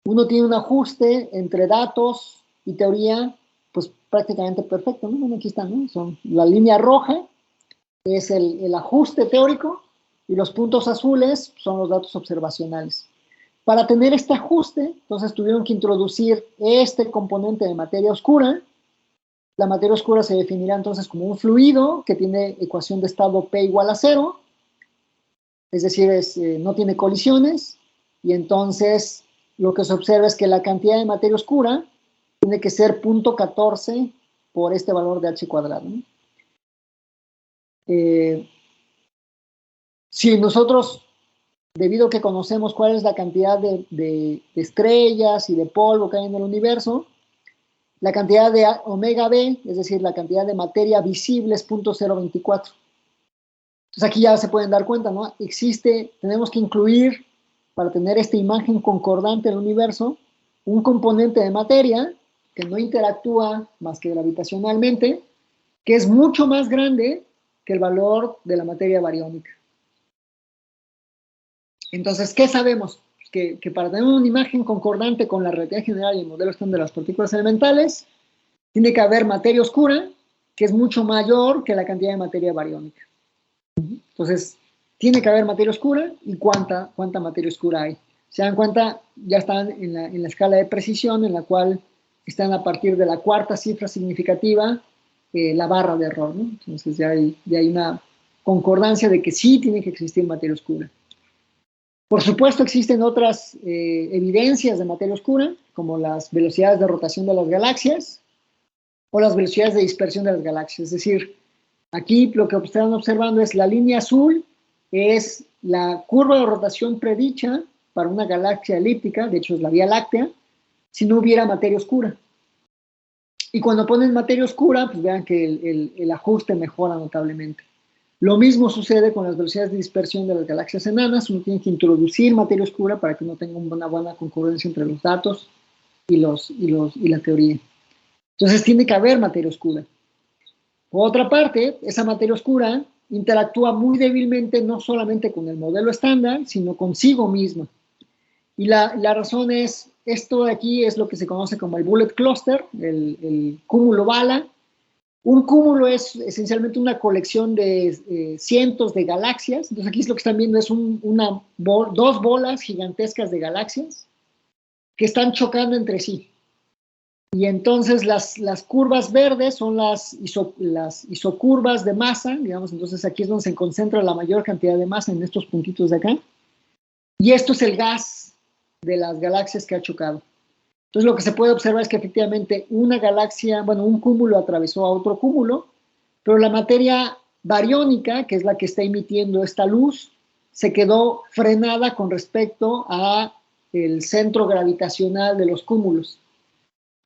uno tiene un ajuste entre datos y teoría, pues prácticamente perfecto, ¿no? Bueno, aquí están, ¿no? Son la línea roja es el ajuste teórico, y los puntos azules son los datos observacionales. Para tener este ajuste, entonces tuvieron que introducir este componente de materia oscura. La materia oscura se definirá entonces como un fluido que tiene ecuación de estado P igual a 0, es decir, no tiene colisiones, y entonces lo que se observa es que la cantidad de materia oscura tiene que ser 0.14 por este valor de h cuadrado, ¿no? Si nosotros, debido a que conocemos cuál es la cantidad de estrellas y de polvo que hay en el universo, la cantidad de omega B, es decir, la cantidad de materia visible es 0.024. Entonces aquí ya se pueden dar cuenta, ¿no? Tenemos que incluir, para tener esta imagen concordante del universo, un componente de materia que no interactúa más que gravitacionalmente, que es mucho más grande que el valor de la materia bariónica. Entonces, ¿qué sabemos? Que para tener una imagen concordante con la relatividad general y el modelo estándar de las partículas elementales, tiene que haber materia oscura, que es mucho mayor que la cantidad de materia bariónica. Entonces, tiene que haber materia oscura, y cuánta materia oscura hay. Se dan cuenta, ya están en la escala de precisión en la cual están a partir de la cuarta cifra significativa, la barra de error, ¿no? Entonces ya hay una concordancia de que sí tiene que existir materia oscura. Por supuesto existen otras evidencias de materia oscura, como las velocidades de rotación de las galaxias o las velocidades de dispersión de las galaxias. Es decir, aquí lo que están observando es la línea azul, es la curva de rotación predicha para una galaxia elíptica, de hecho es la Vía Láctea, si no hubiera materia oscura. Y cuando ponen materia oscura, pues vean que el ajuste mejora notablemente. Lo mismo sucede con las velocidades de dispersión de las galaxias enanas. Uno tiene que introducir materia oscura para que uno tenga una buena concurrencia entre los datos y la teoría. Entonces tiene que haber materia oscura. Por otra parte, esa materia oscura interactúa muy débilmente no solamente con el modelo estándar, sino consigo misma. Y la razón es, esto de aquí es lo que se conoce como el bullet cluster, el cúmulo bala. Un cúmulo es esencialmente una colección de cientos de galaxias. Entonces aquí lo que están viendo es dos bolas gigantescas de galaxias que están chocando entre sí. Y entonces las curvas verdes son las isocurvas de masa, digamos, entonces aquí es donde se concentra la mayor cantidad de masa en estos puntitos de acá. Y esto es el gas de las galaxias que ha chocado. Entonces lo que se puede observar es que efectivamente una galaxia, bueno, un cúmulo atravesó a otro cúmulo, pero la materia bariónica, que es la que está emitiendo esta luz, se quedó frenada con respecto a el centro gravitacional de los cúmulos.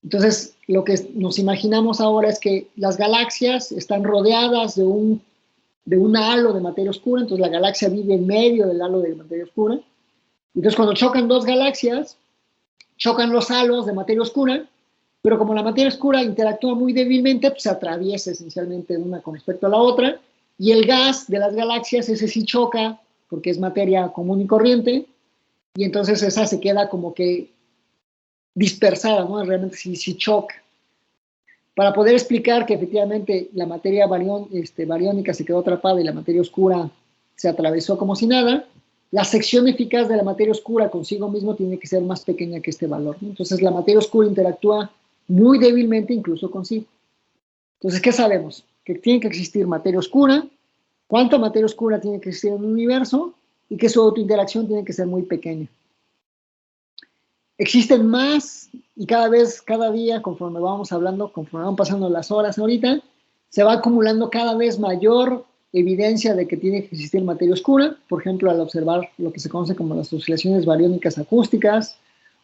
Entonces lo que nos imaginamos ahora es que las galaxias están rodeadas de un halo de materia oscura, entonces la galaxia vive en medio del halo de materia oscura. Entonces cuando chocan dos galaxias, chocan los halos de materia oscura, pero como la materia oscura interactúa muy débilmente, pues se atraviesa esencialmente una con respecto a la otra, y el gas de las galaxias, ese sí choca, porque es materia común y corriente, y entonces esa se queda como que dispersada, ¿no? Realmente sí choca. Para poder explicar que efectivamente la materia bariónica se quedó atrapada y la materia oscura se atravesó como si nada, la sección eficaz de la materia oscura consigo mismo tiene que ser más pequeña que este valor, ¿no? Entonces la materia oscura interactúa muy débilmente incluso consigo. Entonces, ¿qué sabemos? Que tiene que existir materia oscura, cuánta materia oscura tiene que existir en el universo y que su autointeracción tiene que ser muy pequeña. Existen más y cada día, conforme vamos hablando, conforme van pasando las horas ahorita, se va acumulando cada vez mayor evidencia de que tiene que existir materia oscura, por ejemplo, al observar lo que se conoce como las oscilaciones bariónicas acústicas,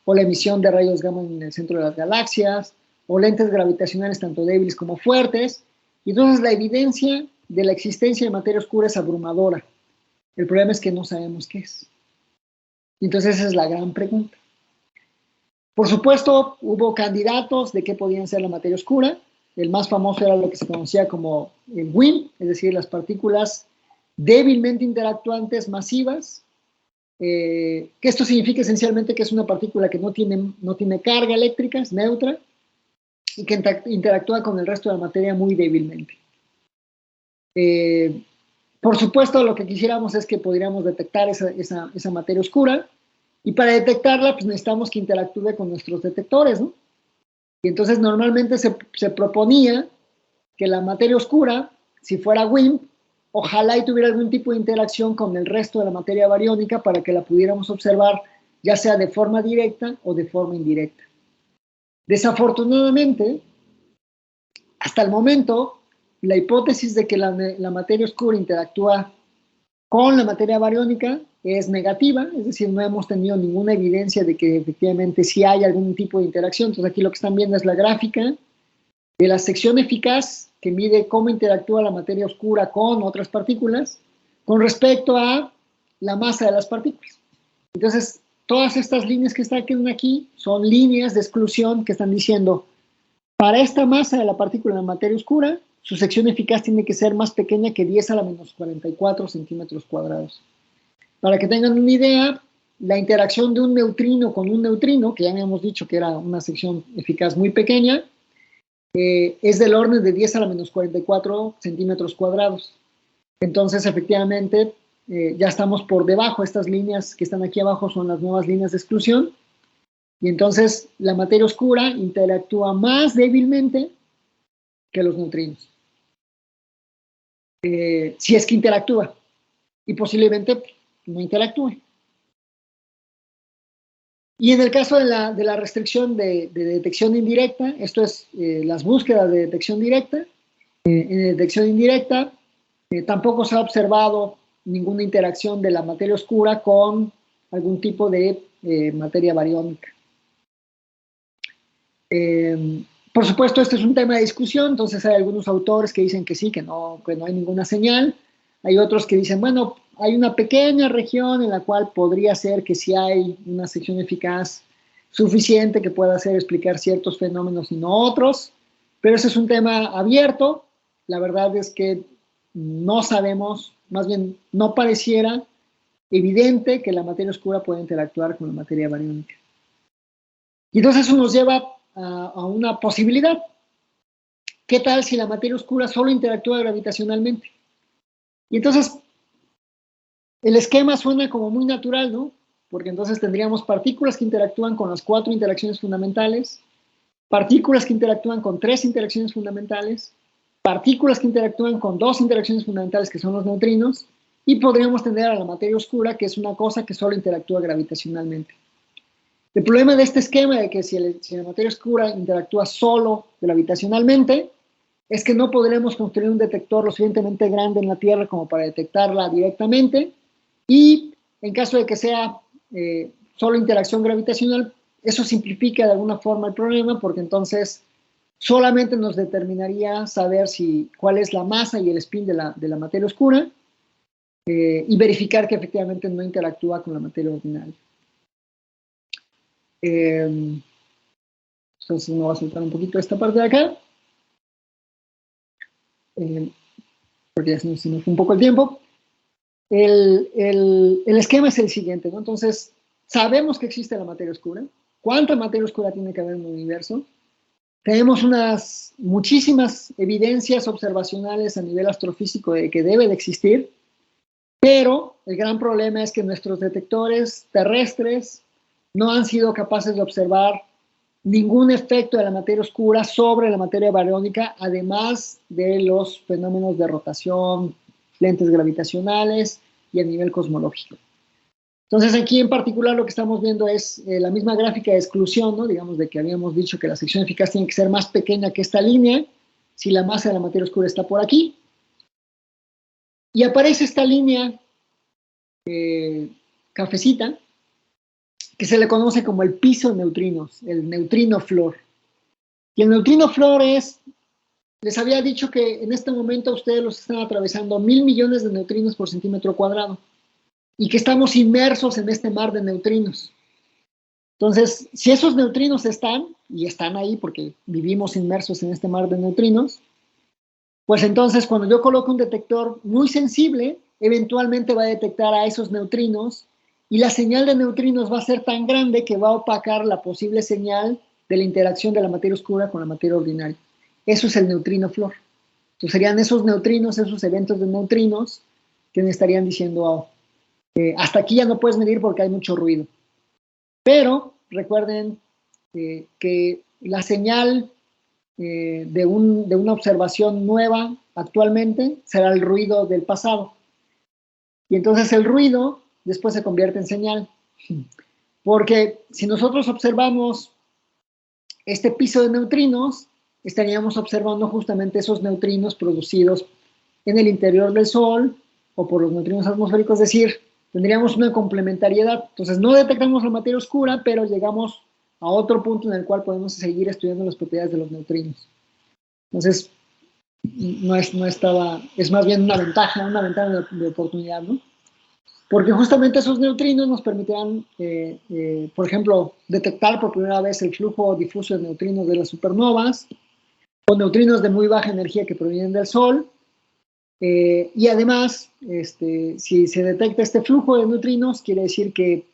o la emisión de rayos gamma en el centro de las galaxias, o lentes gravitacionales tanto débiles como fuertes, y entonces la evidencia de la existencia de materia oscura es abrumadora. El problema es que no sabemos qué es. Entonces esa es la gran pregunta. Por supuesto, hubo candidatos de qué podían ser la materia oscura. El más famoso era lo que se conocía como el WIMP, es decir, las partículas débilmente interactuantes masivas, que esto significa esencialmente que es una partícula que no tiene carga eléctrica, es neutra, y que interactúa con el resto de la materia muy débilmente. Por supuesto, lo que quisiéramos es que pudiéramos detectar esa materia oscura, y para detectarla, pues necesitamos que interactúe con nuestros detectores, ¿no? Y entonces normalmente se proponía que la materia oscura, si fuera WIMP, ojalá y tuviera algún tipo de interacción con el resto de la materia bariónica para que la pudiéramos observar, ya sea de forma directa o de forma indirecta. Desafortunadamente, hasta el momento, la hipótesis de que la materia oscura interactúa con la materia bariónica es negativa, es decir, no hemos tenido ninguna evidencia de que efectivamente sí hay algún tipo de interacción. Entonces aquí lo que están viendo es la gráfica de la sección eficaz que mide cómo interactúa la materia oscura con otras partículas con respecto a la masa de las partículas. Entonces, todas estas líneas que están aquí son líneas de exclusión que están diciendo, para esta masa de la partícula en la materia oscura, su sección eficaz tiene que ser más pequeña que 10 a la menos 44 centímetros cuadrados. Para que tengan una idea, la interacción de un neutrino con un neutrino, que ya habíamos dicho que era una sección eficaz muy pequeña, es del orden de 10 a la menos 44 centímetros cuadrados. Entonces, efectivamente, ya estamos por debajo. Estas líneas que están aquí abajo son las nuevas líneas de exclusión. Y entonces la materia oscura interactúa más débilmente que los neutrinos. Si es que interactúa. Y posiblemente no interactúe. Y en el caso de la restricción de detección indirecta, esto es las búsquedas de detección directa, en detección indirecta tampoco se ha observado ninguna interacción de la materia oscura con algún tipo de materia bariónica. Por supuesto, este es un tema de discusión, entonces hay algunos autores que dicen que sí, que no hay ninguna señal. Hay otros que dicen, bueno, hay una pequeña región en la cual podría ser que sí hay una sección eficaz suficiente que pueda hacer explicar ciertos fenómenos y no otros, pero ese es un tema abierto. La verdad es que no sabemos, más bien no pareciera evidente que la materia oscura pueda interactuar con la materia bariónica. Y entonces eso nos lleva a una posibilidad. ¿Qué tal si la materia oscura solo interactúa gravitacionalmente? Y entonces el esquema suena como muy natural, ¿no? Porque entonces tendríamos partículas que interactúan con las 4 interacciones fundamentales, partículas que interactúan con 3 interacciones fundamentales, partículas que interactúan con 2 interacciones fundamentales que son los neutrinos, y podríamos tener a la materia oscura, que es una cosa que solo interactúa gravitacionalmente. El problema de este esquema de que si la materia oscura interactúa solo gravitacionalmente, es que no podremos construir un detector lo suficientemente grande en la Tierra como para detectarla directamente, y en caso de que sea solo interacción gravitacional, eso simplifica de alguna forma el problema, porque entonces solamente nos determinaría saber cuál es la masa y el spin de la materia oscura, y verificar que efectivamente no interactúa con la materia ordinaria. Entonces me voy a saltar un poquito esta parte de acá, porque ya se nos fue un poco el tiempo. El esquema es el siguiente, ¿no? Entonces, sabemos que existe la materia oscura. ¿Cuánta materia oscura tiene que haber en el universo? Tenemos muchísimas evidencias observacionales a nivel astrofísico de que debe de existir, pero el gran problema es que nuestros detectores terrestres no han sido capaces de observar ningún efecto de la materia oscura sobre la materia bariónica, además de los fenómenos de rotación, lentes gravitacionales y a nivel cosmológico. Entonces aquí en particular lo que estamos viendo es la misma gráfica de exclusión, ¿no? Digamos de que habíamos dicho que la sección eficaz tiene que ser más pequeña que esta línea, si la masa de la materia oscura está por aquí. Y aparece esta línea cafecita, que se le conoce como el piso de neutrinos, el neutrino floor. Y el neutrino floor les había dicho que en este momento ustedes los están atravesando 1.000 millones de neutrinos por centímetro cuadrado, y que estamos inmersos en este mar de neutrinos. Entonces, si esos neutrinos están, y están ahí porque vivimos inmersos en este mar de neutrinos, pues entonces cuando yo coloco un detector muy sensible, eventualmente va a detectar a esos neutrinos, y la señal de neutrinos va a ser tan grande que va a opacar la posible señal de la interacción de la materia oscura con la materia ordinaria. Eso es el neutrino floor. Entonces serían esos neutrinos, esos eventos de neutrinos, que me estarían diciendo, hasta aquí ya no puedes medir porque hay mucho ruido. Pero recuerden que la señal de una observación nueva actualmente será el ruido del pasado. Y entonces el ruido después se convierte en señal. Porque si nosotros observamos este piso de neutrinos, estaríamos observando justamente esos neutrinos producidos en el interior del Sol o por los neutrinos atmosféricos, es decir, tendríamos una complementariedad. Entonces no detectamos la materia oscura, pero llegamos a otro punto en el cual podemos seguir estudiando las propiedades de los neutrinos. Entonces, es más bien una ventaja de oportunidad, ¿no? Porque justamente esos neutrinos nos permitirán, por ejemplo, detectar por primera vez el flujo difuso de neutrinos de las supernovas, o neutrinos de muy baja energía que provienen del Sol, y además, si se detecta este flujo de neutrinos, quiere decir que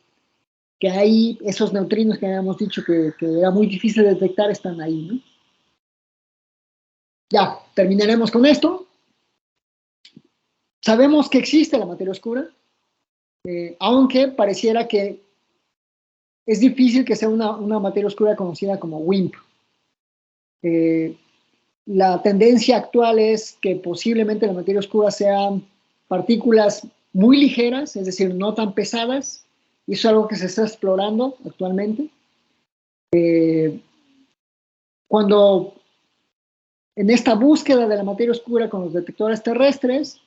ahí esos neutrinos que habíamos dicho que era muy difícil de detectar están ahí, ¿no? Ya, terminaremos con esto. Sabemos que existe la materia oscura, aunque pareciera que es difícil que sea una materia oscura conocida como WIMP. La tendencia actual es que posiblemente la materia oscura sean partículas muy ligeras, es decir, no tan pesadas, y eso es algo que se está explorando actualmente. Cuando en esta búsqueda de la materia oscura con los detectores terrestres,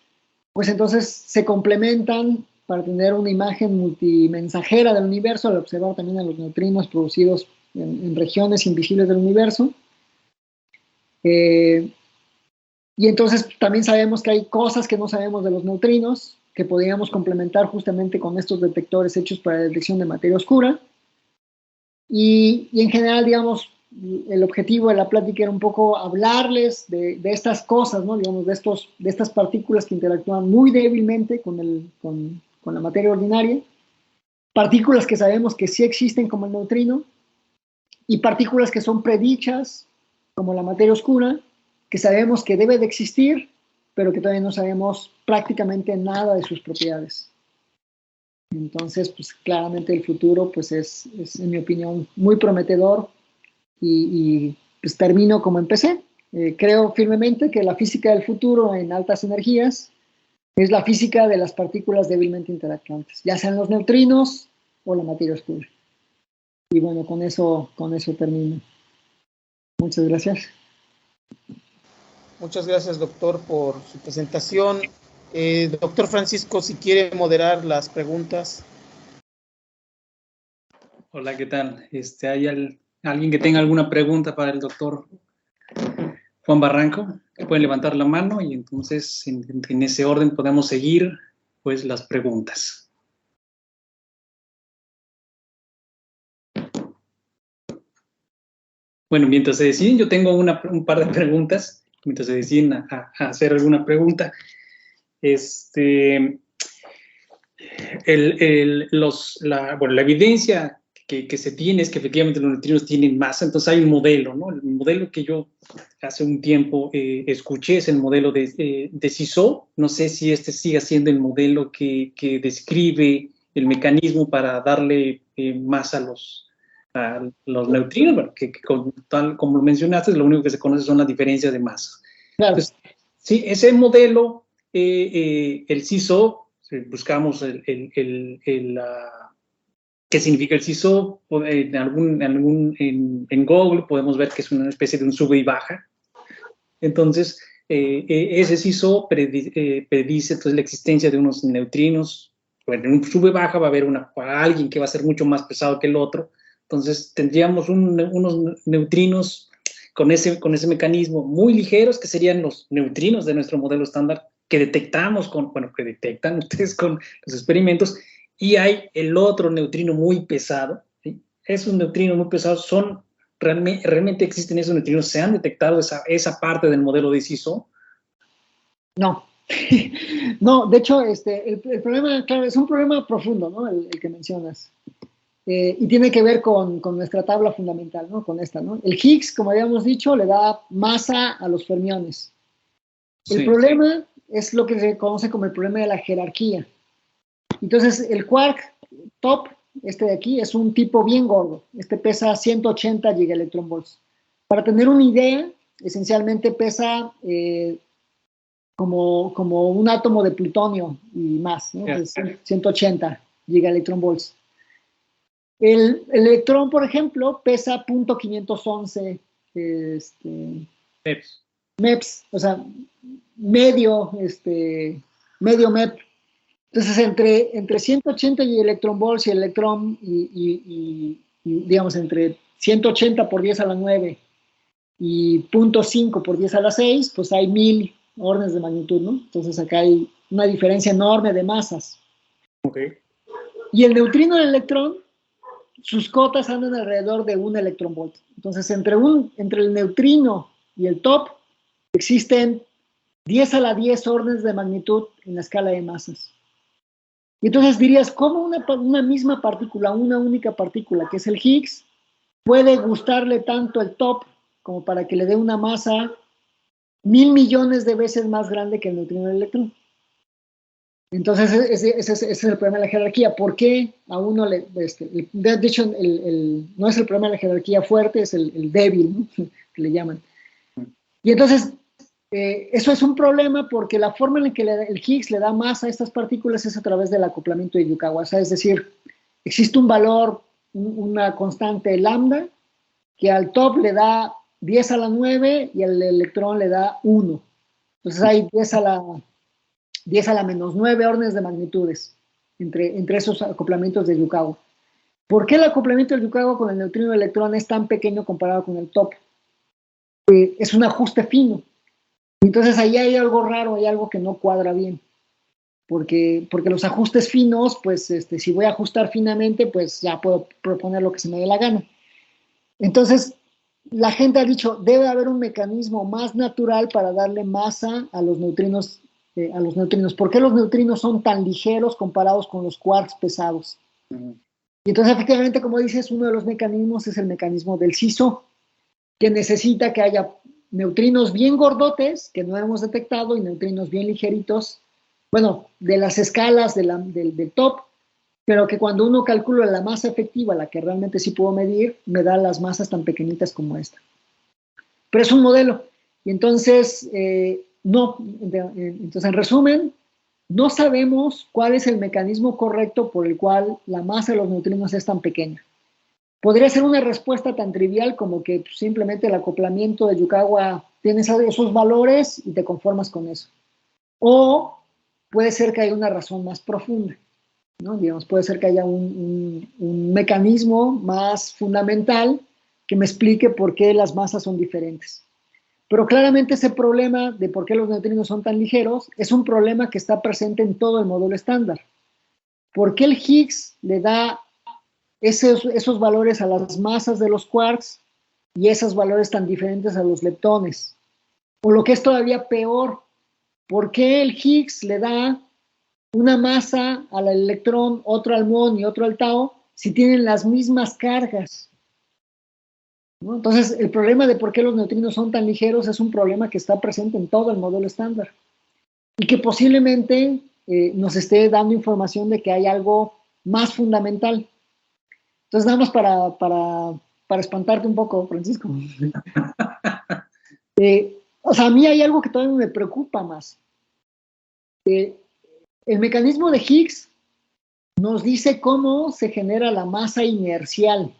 pues entonces se complementan para tener una imagen multimensajera del universo, al observar también a los neutrinos producidos en regiones invisibles del universo. Y entonces también sabemos que hay cosas que no sabemos de los neutrinos, que podríamos complementar justamente con estos detectores hechos para la detección de materia oscura. Y en general, digamos, el objetivo de la plática era un poco hablarles de estas cosas, ¿no? Digamos, de estas partículas que interactúan muy débilmente con la materia ordinaria, partículas que sabemos que sí existen como el neutrino, y partículas que son predichas, como la materia oscura, que sabemos que debe de existir, pero que todavía no sabemos prácticamente nada de sus propiedades. Entonces, pues claramente el futuro, pues es en mi opinión, muy prometedor, y pues termino como empecé. Creo firmemente que la física del futuro en altas energías es la física de las partículas débilmente interactuantes, ya sean los neutrinos o la materia oscura. Y bueno, con eso termino. Muchas gracias. Muchas gracias, doctor, por su presentación. Doctor Francisco, si quiere moderar las preguntas. Hola, ¿qué tal? ¿Hay alguien que tenga alguna pregunta para el doctor Juan Barranco? Que puede levantar la mano y entonces en ese orden podemos seguir pues las preguntas. Bueno, mientras se deciden, yo tengo un par de preguntas, mientras se deciden a hacer alguna pregunta. La evidencia que se tiene es que efectivamente los neutrinos tienen masa, entonces hay un modelo, ¿no? El modelo que yo hace un tiempo escuché es el modelo de CISO. No sé si este siga siendo el modelo que describe el mecanismo para darle masa a los neutrinos, bueno, tal como lo mencionaste, lo único que se conoce son las diferencias de masa. Claro. Entonces, sí, ese modelo, el CISO, buscamos qué significa el CISO, en Google podemos ver que es una especie de un sube y baja. Entonces, ese CISO predice entonces la existencia de unos neutrinos. Bueno, en un sube-baja va a haber alguien que va a ser mucho más pesado que el otro. Entonces, tendríamos unos neutrinos con ese mecanismo muy ligeros, que serían los neutrinos de nuestro modelo estándar, que detectamos que detectan ustedes con los experimentos, y hay el otro neutrino muy pesado, ¿sí? Esos neutrinos muy pesados realmente existen esos neutrinos, se han detectado esa parte del modelo de CISO. No, no, de hecho, el problema, claro, es un problema profundo, ¿no? El que mencionas. Y tiene que ver con nuestra tabla fundamental, ¿no? Con esta, ¿no? El Higgs, como habíamos dicho, le da masa a los fermiones. El problema es lo que se conoce como el problema de la jerarquía. Entonces, el quark top, este de aquí, es un tipo bien gordo. Este pesa 180 gigaelectronvolts. Para tener una idea, esencialmente pesa como un átomo de plutonio y más, ¿no? 180 gigaelectronvolts. El electrón, por ejemplo, pesa 0.511 MEPS, o sea, medio MEP. Entonces, entre 180 gigaelectronvolts y el electrón, y digamos, entre 180 por 10 a la 9 y 0.5 por 10 a la 6, pues hay 1000 órdenes de magnitud, ¿no? Entonces, acá hay una diferencia enorme de masas. Okay. Y el neutrino del electrón, sus cotas andan alrededor de 1 electronvolt. Entonces, entre el neutrino y el top existen 10 a la 10 órdenes de magnitud en la escala de masas. Y entonces dirías, ¿cómo una misma partícula, una única partícula, que es el Higgs, puede gustarle tanto el top como para que le dé una masa 1000 millones de veces más grande que el neutrino del electrón? Entonces, ese es el problema de la jerarquía. ¿Por qué a uno le... de hecho, no es el problema de la jerarquía fuerte, es el débil, ¿no? Que le llaman. Y entonces, eso es un problema porque la forma en la que el Higgs le da masa a estas partículas es a través del acoplamiento de Yukawa. O sea, es decir, existe un valor, una constante lambda, que al top le da 10 a la 9 y al electrón le da 1. Entonces hay 10 a la menos 9 órdenes de magnitudes entre esos acoplamientos de Yukawa. ¿Por qué el acoplamiento del Yukawa con el neutrino y el electrón es tan pequeño comparado con el top? Es un ajuste fino. Entonces ahí hay algo raro, hay algo que no cuadra bien. Porque los ajustes finos, pues si voy a ajustar finamente, pues ya puedo proponer lo que se me dé la gana. Entonces, la gente ha dicho, debe haber un mecanismo más natural para darle masa a los neutrinos. ¿Por qué los neutrinos son tan ligeros comparados con los quarks pesados? Y entonces, efectivamente, como dices, uno de los mecanismos es el mecanismo del SISO, que necesita que haya neutrinos bien gordotes, que no hemos detectado, y neutrinos bien ligeritos, bueno, de las escalas del top, pero que cuando uno calcula la masa efectiva, la que realmente sí puedo medir, me da las masas tan pequeñitas como esta. Pero es un modelo. Y entonces, entonces, en resumen, no sabemos cuál es el mecanismo correcto por el cual la masa de los neutrinos es tan pequeña. Podría ser una respuesta tan trivial como que simplemente el acoplamiento de Yukawa tiene esos valores y te conformas con eso. O puede ser que haya una razón más profunda, ¿no? Digamos, puede ser que haya un mecanismo más fundamental que me explique por qué las masas son diferentes. Pero claramente ese problema de por qué los neutrinos son tan ligeros es un problema que está presente en todo el módulo estándar. ¿Por qué el Higgs le da esos valores a las masas de los quarks y esos valores tan diferentes a los leptones? O lo que es todavía peor, ¿por qué el Higgs le da una masa al electrón, otro al muón y otro al tau si tienen las mismas cargas? ¿No? Entonces, el problema de por qué los neutrinos son tan ligeros es un problema que está presente en todo el modelo estándar y que posiblemente nos esté dando información de que hay algo más fundamental. Entonces, nada más para espantarte un poco, Francisco. O sea, a mí hay algo que todavía me preocupa más. El mecanismo de Higgs nos dice cómo se genera la masa inercial.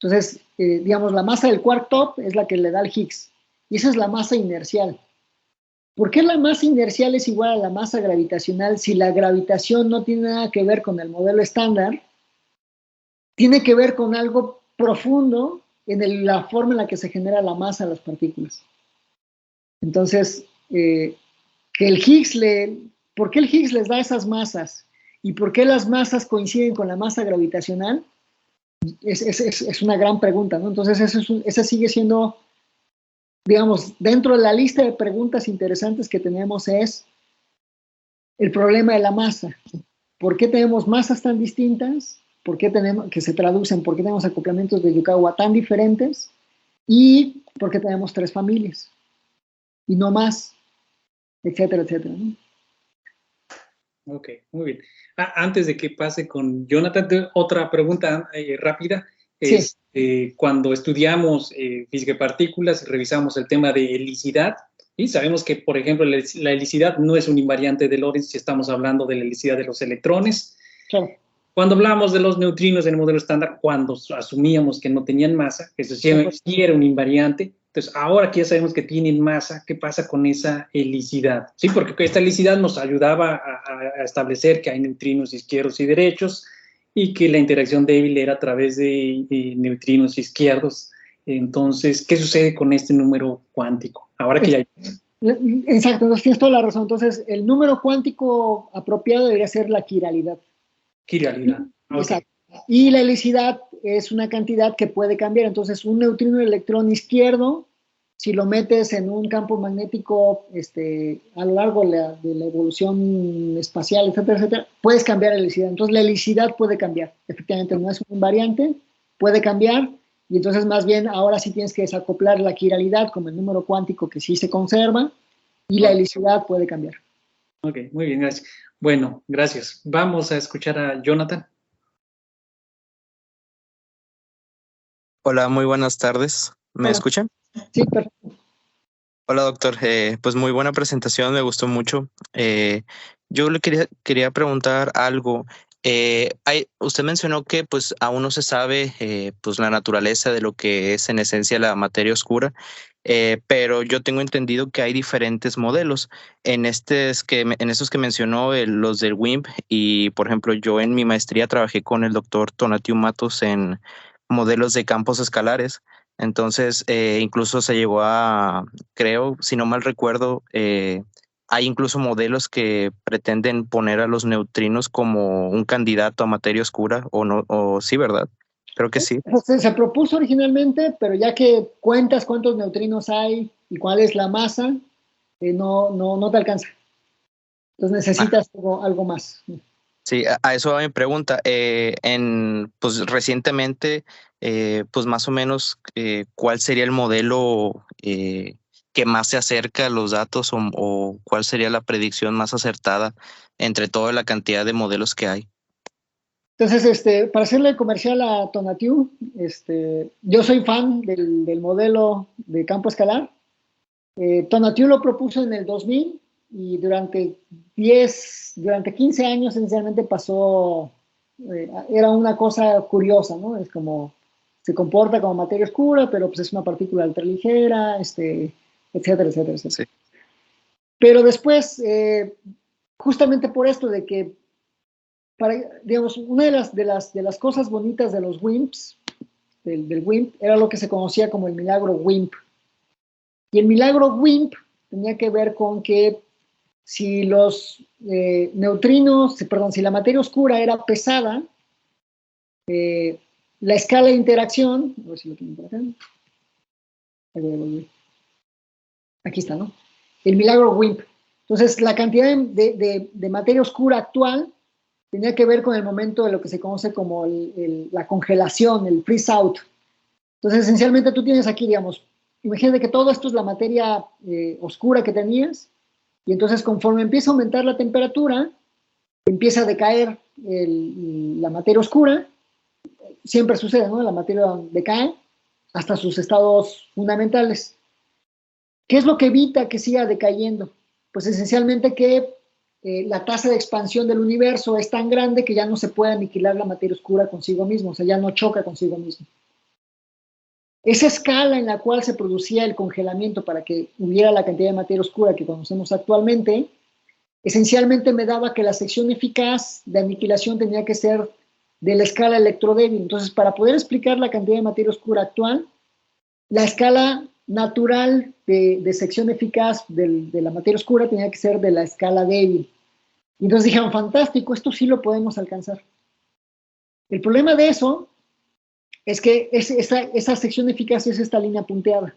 Entonces, digamos, la masa del quark top es la que le da el Higgs. Y esa es la masa inercial. ¿Por qué la masa inercial es igual a la masa gravitacional si la gravitación no tiene nada que ver con el modelo estándar? Tiene que ver con algo profundo en la forma en la que se genera la masa de las partículas. Entonces, ¿por qué el Higgs les da esas masas? ¿Y por qué las masas coinciden con la masa gravitacional? Es una gran pregunta, ¿no? Entonces, esa sigue siendo, digamos, dentro de la lista de preguntas interesantes que tenemos es el problema de la masa. ¿Por qué tenemos masas tan distintas? ¿Por qué por qué tenemos acoplamientos de Yukawa tan diferentes? Y ¿por qué tenemos 3 familias? Y no más, etcétera, etcétera, ¿no? Ok, muy bien. Antes de que pase con Jonathan, otra pregunta rápida. Sí. Cuando estudiamos física de partículas, revisamos el tema de helicidad y sabemos que, por ejemplo, la helicidad no es un invariante de Lorentz si estamos hablando de la helicidad de los electrones. Claro. Cuando hablamos de los neutrinos en el modelo estándar, cuando asumíamos que no tenían masa, eso sí era un invariante. Entonces, ahora que ya sabemos que tienen masa, ¿qué pasa con esa helicidad? Sí, porque esta helicidad nos ayudaba a establecer que hay neutrinos izquierdos y derechos y que la interacción débil era a través de neutrinos izquierdos. Entonces, ¿qué sucede con este número cuántico? Ahora que ya hay... Exacto, entonces tienes toda la razón. Entonces, el número cuántico apropiado debería ser la quiralidad. Quiralidad. Exacto. Okay. Y la helicidad es una cantidad que puede cambiar. Entonces, un neutrino de electrón izquierdo, si lo metes en un campo magnético a lo largo de la evolución espacial, etcétera, etcétera, puedes cambiar la helicidad. Entonces, la helicidad puede cambiar. Efectivamente, no es un invariante, puede cambiar. Y entonces, más bien, ahora sí tienes que desacoplar la quiralidad como el número cuántico que sí se conserva y la helicidad puede cambiar. Ok, muy bien, gracias. Bueno, gracias. Vamos a escuchar a Jonathan. Hola, muy buenas tardes. ¿Me Hola. escuchan? Sí, perfecto. Hola, doctor. Pues muy buena presentación, me gustó mucho. Yo le quería preguntar algo. Usted mencionó que pues aún no se sabe pues la naturaleza de lo que es en esencia la materia oscura, pero yo tengo entendido que hay diferentes modelos. En esos que mencionó, los del WIMP, y por ejemplo yo en mi maestría trabajé con el doctor Tonatiuh Matos en modelos de campos escalares. Entonces, incluso se llegó a, creo, si no mal recuerdo, hay incluso modelos que pretenden poner a los neutrinos como un candidato a materia oscura, o no, o sí, ¿verdad? Creo que sí. Se propuso originalmente, pero ya que cuentas cuántos neutrinos hay y cuál es la masa, no te alcanza. Entonces Ah, necesitas algo más. sí, a eso va mi pregunta. Pues recientemente, pues más o menos, ¿cuál sería el modelo que más se acerca a los datos, o cuál sería la predicción más acertada entre toda la cantidad de modelos que hay? Entonces, para hacerle comercial a Tonatiuh, yo soy fan del modelo de campo escalar. Tonatiuh lo propuso en el 2000 y durante 15 años esencialmente pasó, era una cosa curiosa, ¿no? Es como, se comporta como materia oscura, pero pues es una partícula ultraligera, etcétera, etcétera, etcétera. Sí. Pero después, justamente por esto de que, digamos, una de las cosas bonitas de los WIMPs, del WIMP, era lo que se conocía como el milagro WIMP. Y el milagro WIMP tenía que ver con que si los si la materia oscura era pesada, la escala de interacción, a ver si lo tengo por acá. Aquí está, ¿no? El milagro WIMP. Entonces, la cantidad de materia oscura actual tenía que ver con el momento de lo que se conoce como la congelación, el freeze out. Entonces, esencialmente tú tienes aquí, digamos, imagínate que todo esto es la materia oscura que tenías, y entonces conforme empieza a aumentar la temperatura, empieza a decaer la materia oscura, siempre sucede, ¿no? La materia decae hasta sus estados fundamentales. ¿Qué es lo que evita que siga decayendo? Pues esencialmente que la tasa de expansión del universo es tan grande que ya no se puede aniquilar la materia oscura consigo mismo, o sea, ya no choca consigo mismo. Esa escala en la cual se producía el congelamiento para que hubiera la cantidad de materia oscura que conocemos actualmente, esencialmente me daba que la sección eficaz de aniquilación tenía que ser de la escala electrodébil. Entonces, para poder explicar la cantidad de materia oscura actual, la escala natural de sección eficaz de la materia oscura tenía que ser de la escala débil. Y entonces dijeron, fantástico, esto sí lo podemos alcanzar. El problema de eso es que esa sección eficaz es esta línea punteada.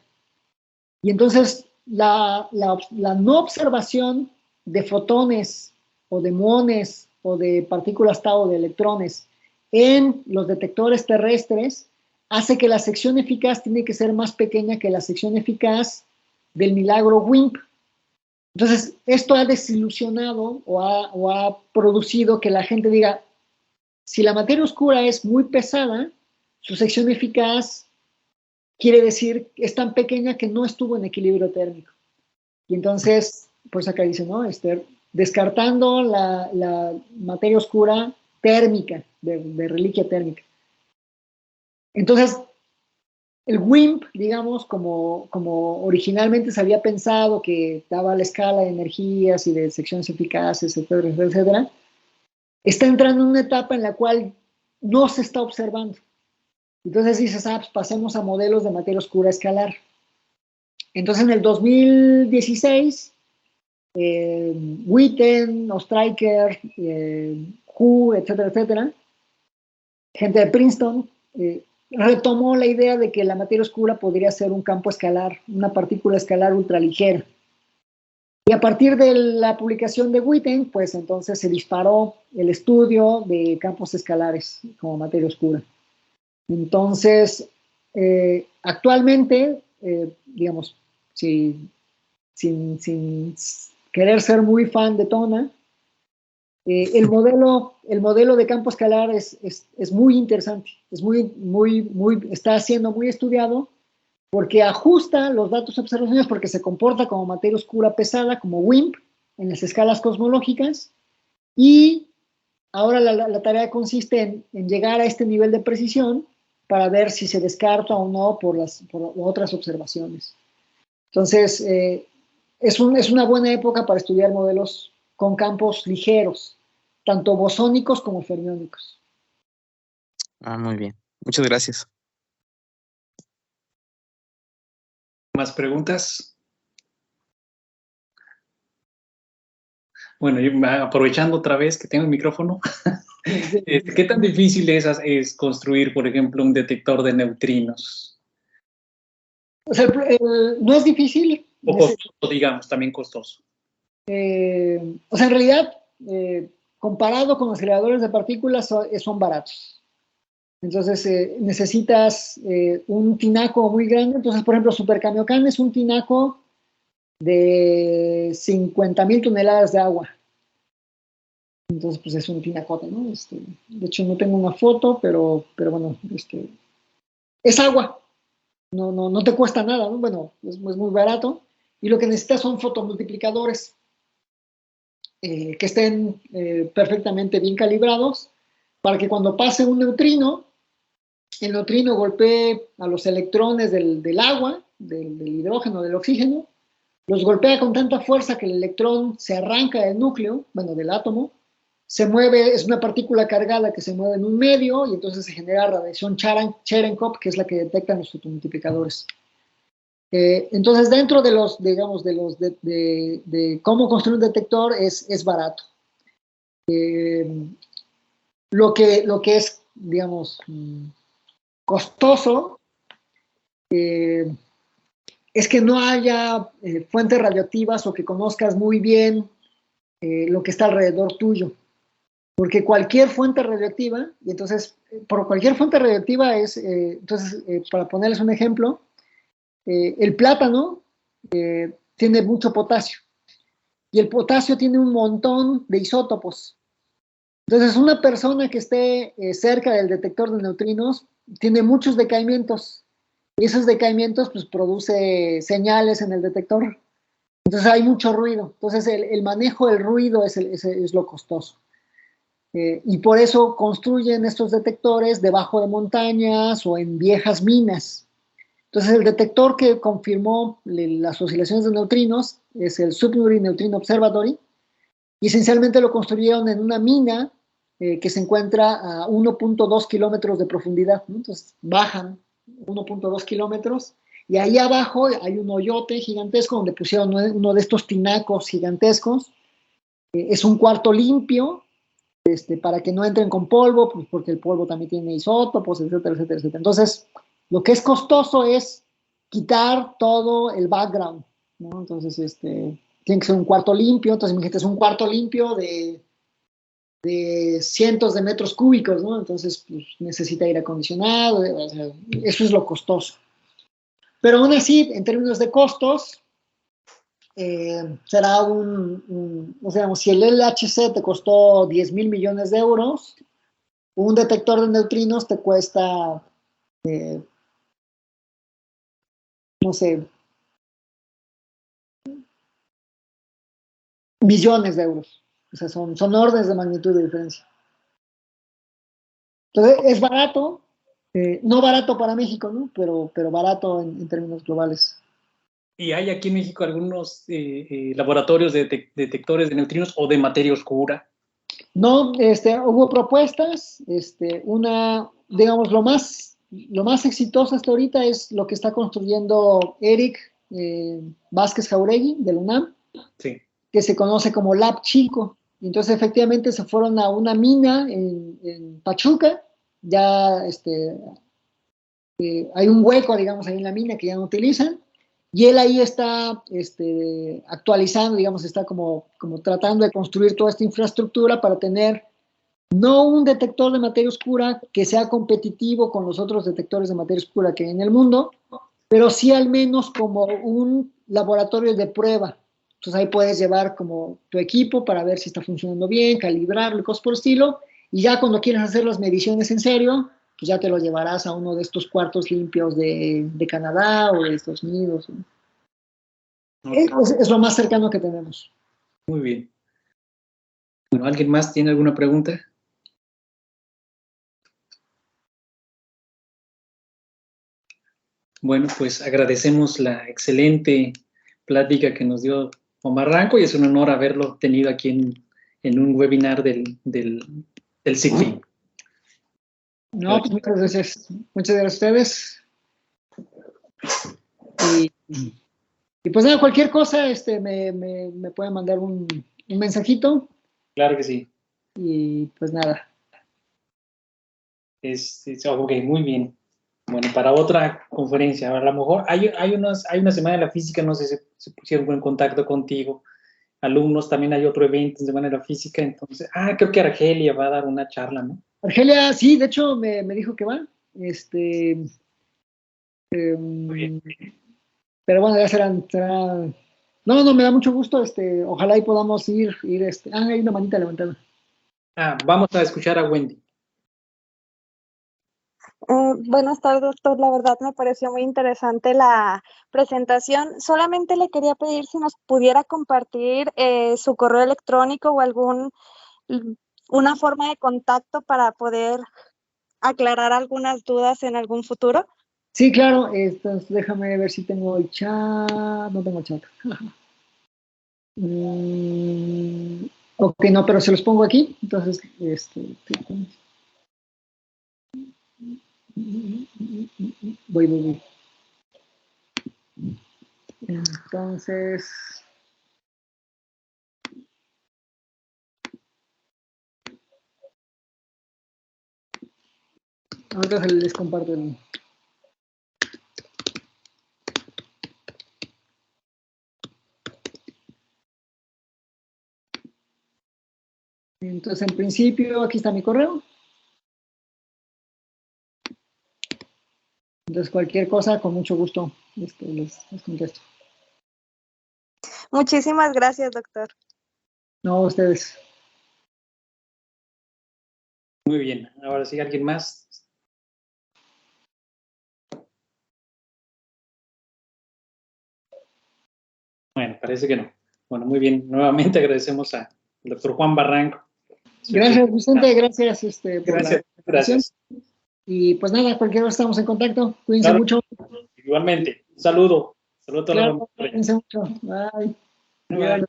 Y entonces la no observación de fotones o de muones o de partículas tau o de electrones en los detectores terrestres hace que la sección eficaz tiene que ser más pequeña que la sección eficaz del milagro WIMP. Entonces, esto ha desilusionado o ha producido que la gente diga, si la materia oscura es muy pesada, su sección eficaz quiere decir que es tan pequeña que no estuvo en equilibrio térmico. Y entonces, pues acá dice, ¿no? Descartando la materia oscura térmica, de reliquia térmica. Entonces, el WIMP, digamos, como originalmente se había pensado que daba la escala de energías y de secciones eficaces, etcétera, etcétera, está entrando en una etapa en la cual no se está observando. Entonces dices, pues pasemos a modelos de materia oscura escalar. Entonces en el 2016, Witten, Ostriker, Hu, etcétera, etcétera, gente de Princeton, retomó la idea de que la materia oscura podría ser un campo escalar, una partícula escalar ultraligera. Y a partir de la publicación de Witten, pues entonces se disparó el estudio de campos escalares como materia oscura. Entonces, actualmente, digamos, sin querer ser muy fan de Tona. El modelo de campo escalar es muy interesante, está siendo muy estudiado porque ajusta los datos observacionales porque se comporta como materia oscura pesada, como WIMP, en las escalas cosmológicas, y ahora la tarea consiste en llegar a este nivel de precisión para ver si se descarta o no por otras observaciones. Entonces, es una buena época para estudiar modelos con campos ligeros, tanto bosónicos como fermiónicos. Muy bien. Muchas gracias. ¿Más preguntas? Bueno, aprovechando otra vez que tengo el micrófono, ¿qué tan difícil es construir, por ejemplo, un detector de neutrinos? O sea, no es difícil. O costoso, digamos, también costoso. O sea, en realidad, comparado con los generadores de partículas, son baratos. Entonces, necesitas un tinaco muy grande. Entonces, por ejemplo, Super Kamiokande es un tinaco de 50,000 toneladas de agua. Entonces, pues es un tinacote, ¿no? De hecho, no tengo una foto, pero bueno, es agua. No te cuesta nada, ¿no? Bueno, es muy barato. Y lo que necesitas son fotomultiplicadores que estén perfectamente bien calibrados para que cuando pase un neutrino, el neutrino golpee a los electrones del agua, del hidrógeno, del oxígeno, los golpea con tanta fuerza que el electrón se arranca del núcleo, bueno, del átomo, se mueve, es una partícula cargada que se mueve en un medio y entonces se genera radiación Cherenkov, que es la que detectan los fotomultiplicadores. Entonces, dentro de digamos, de cómo construir un detector es barato. Lo que es, digamos, costoso es que no haya fuentes radioactivas o que conozcas muy bien lo que está alrededor tuyo. Porque cualquier fuente radioactiva, y entonces, por cualquier fuente radioactiva entonces, para ponerles un ejemplo, el plátano tiene mucho potasio, y el potasio tiene un montón de isótopos. Entonces, una persona que esté cerca del detector de neutrinos tiene muchos decaimientos, y esos decaimientos pues produce señales en el detector. Entonces hay mucho ruido. Entonces el manejo del ruido es lo costoso. Y por eso construyen estos detectores debajo de montañas o en viejas minas. Entonces el detector que confirmó las oscilaciones de neutrinos es el Submarine Neutrino Observatory, y esencialmente lo construyeron en una mina que se encuentra a 1.2 kilómetros de profundidad, ¿no? Entonces bajan 1.2 kilómetros y ahí abajo hay un hoyote gigantesco donde pusieron uno de estos tinacos gigantescos. Es un cuarto limpio, para que no entren con polvo, pues porque el polvo también tiene isótopos, etcétera, etcétera, etcétera. Entonces, lo que es costoso es quitar todo el background, ¿no? Entonces, tiene que ser un cuarto limpio. Entonces, imagínate, es un cuarto limpio de cientos de metros cúbicos, ¿no? Entonces, pues, necesita aire acondicionado, o sea, eso es lo costoso. Pero aún así, en términos de costos, será o sea, si el LHC te costó 10,000 millones de euros, un detector de neutrinos te cuesta, no sé, billones de euros. O sea, son órdenes de magnitud de diferencia. Entonces, es barato, no barato para México, ¿no? Pero barato en términos globales. ¿Y hay aquí en México algunos laboratorios de detectores de neutrinos o de materia oscura? No, hubo propuestas, digamos, lo más exitoso hasta ahorita es lo que está construyendo Eric Vázquez Jauregui, del UNAM, sí, que se conoce como Lab Chico. Entonces, efectivamente, se fueron a una mina en Pachuca, ya hay un hueco, digamos, ahí en la mina que ya no utilizan, y él ahí está actualizando, digamos, está como tratando de construir toda esta infraestructura para tener no un detector de materia oscura que sea competitivo con los otros detectores de materia oscura que hay en el mundo, pero sí al menos como un laboratorio de prueba Entonces ahí puedes llevar como tu equipo para ver si está funcionando bien, calibrarlo y cosas por el estilo. Y ya cuando quieres hacer las mediciones en serio, pues ya te lo llevarás a uno de estos cuartos limpios de Canadá o de Estados Unidos. Okay. Es lo más cercano que tenemos. Muy bien. Bueno, ¿alguien más tiene alguna pregunta? Bueno, pues agradecemos la excelente plática que nos dio Juan Barranco y es un honor haberlo tenido aquí en un webinar del CICFIN. No, pues muchas gracias. Muchas gracias a ustedes. Y pues nada, cualquier cosa, me pueden mandar un mensajito. Claro que sí. Y pues nada. Ok, muy bien. Bueno, para otra conferencia, a lo mejor hay una semana de la física, no sé si se pusieron en contacto contigo, alumnos, también hay otro evento en semana de la física, entonces, creo que Argelia va a dar una charla, ¿no? Argelia, sí, de hecho me dijo que va, pero bueno, ya será, no, me da mucho gusto, ojalá y podamos ir, hay una manita levantada. Vamos a escuchar a Wendy. Buenas tardes, doctor. La verdad me pareció muy interesante la presentación. Solamente le quería pedir si nos pudiera compartir su correo electrónico o una forma de contacto para poder aclarar algunas dudas en algún futuro. Sí, claro. Entonces, déjame ver si tengo el chat. No tengo chat. Ok, no, pero se los pongo aquí. Entonces, voy. Entonces, ahora les comparto el... Entonces, en principio, aquí está mi correo. Entonces, cualquier cosa, con mucho gusto, les contesto. Muchísimas gracias, doctor. No, ustedes. Muy bien. Ahora sí, ¿alguien más? Bueno, parece que no. Bueno, muy bien. Nuevamente agradecemos al doctor Juan Barranco. Gracias, Vicente. Gracias, Gracias. Y pues nada, cualquier cosa estamos en contacto. Cuídense mucho. Igualmente. Saludo. Saludo a toda la cuídense mucho. Bye. Bye.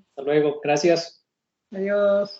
Hasta luego. Gracias. Adiós.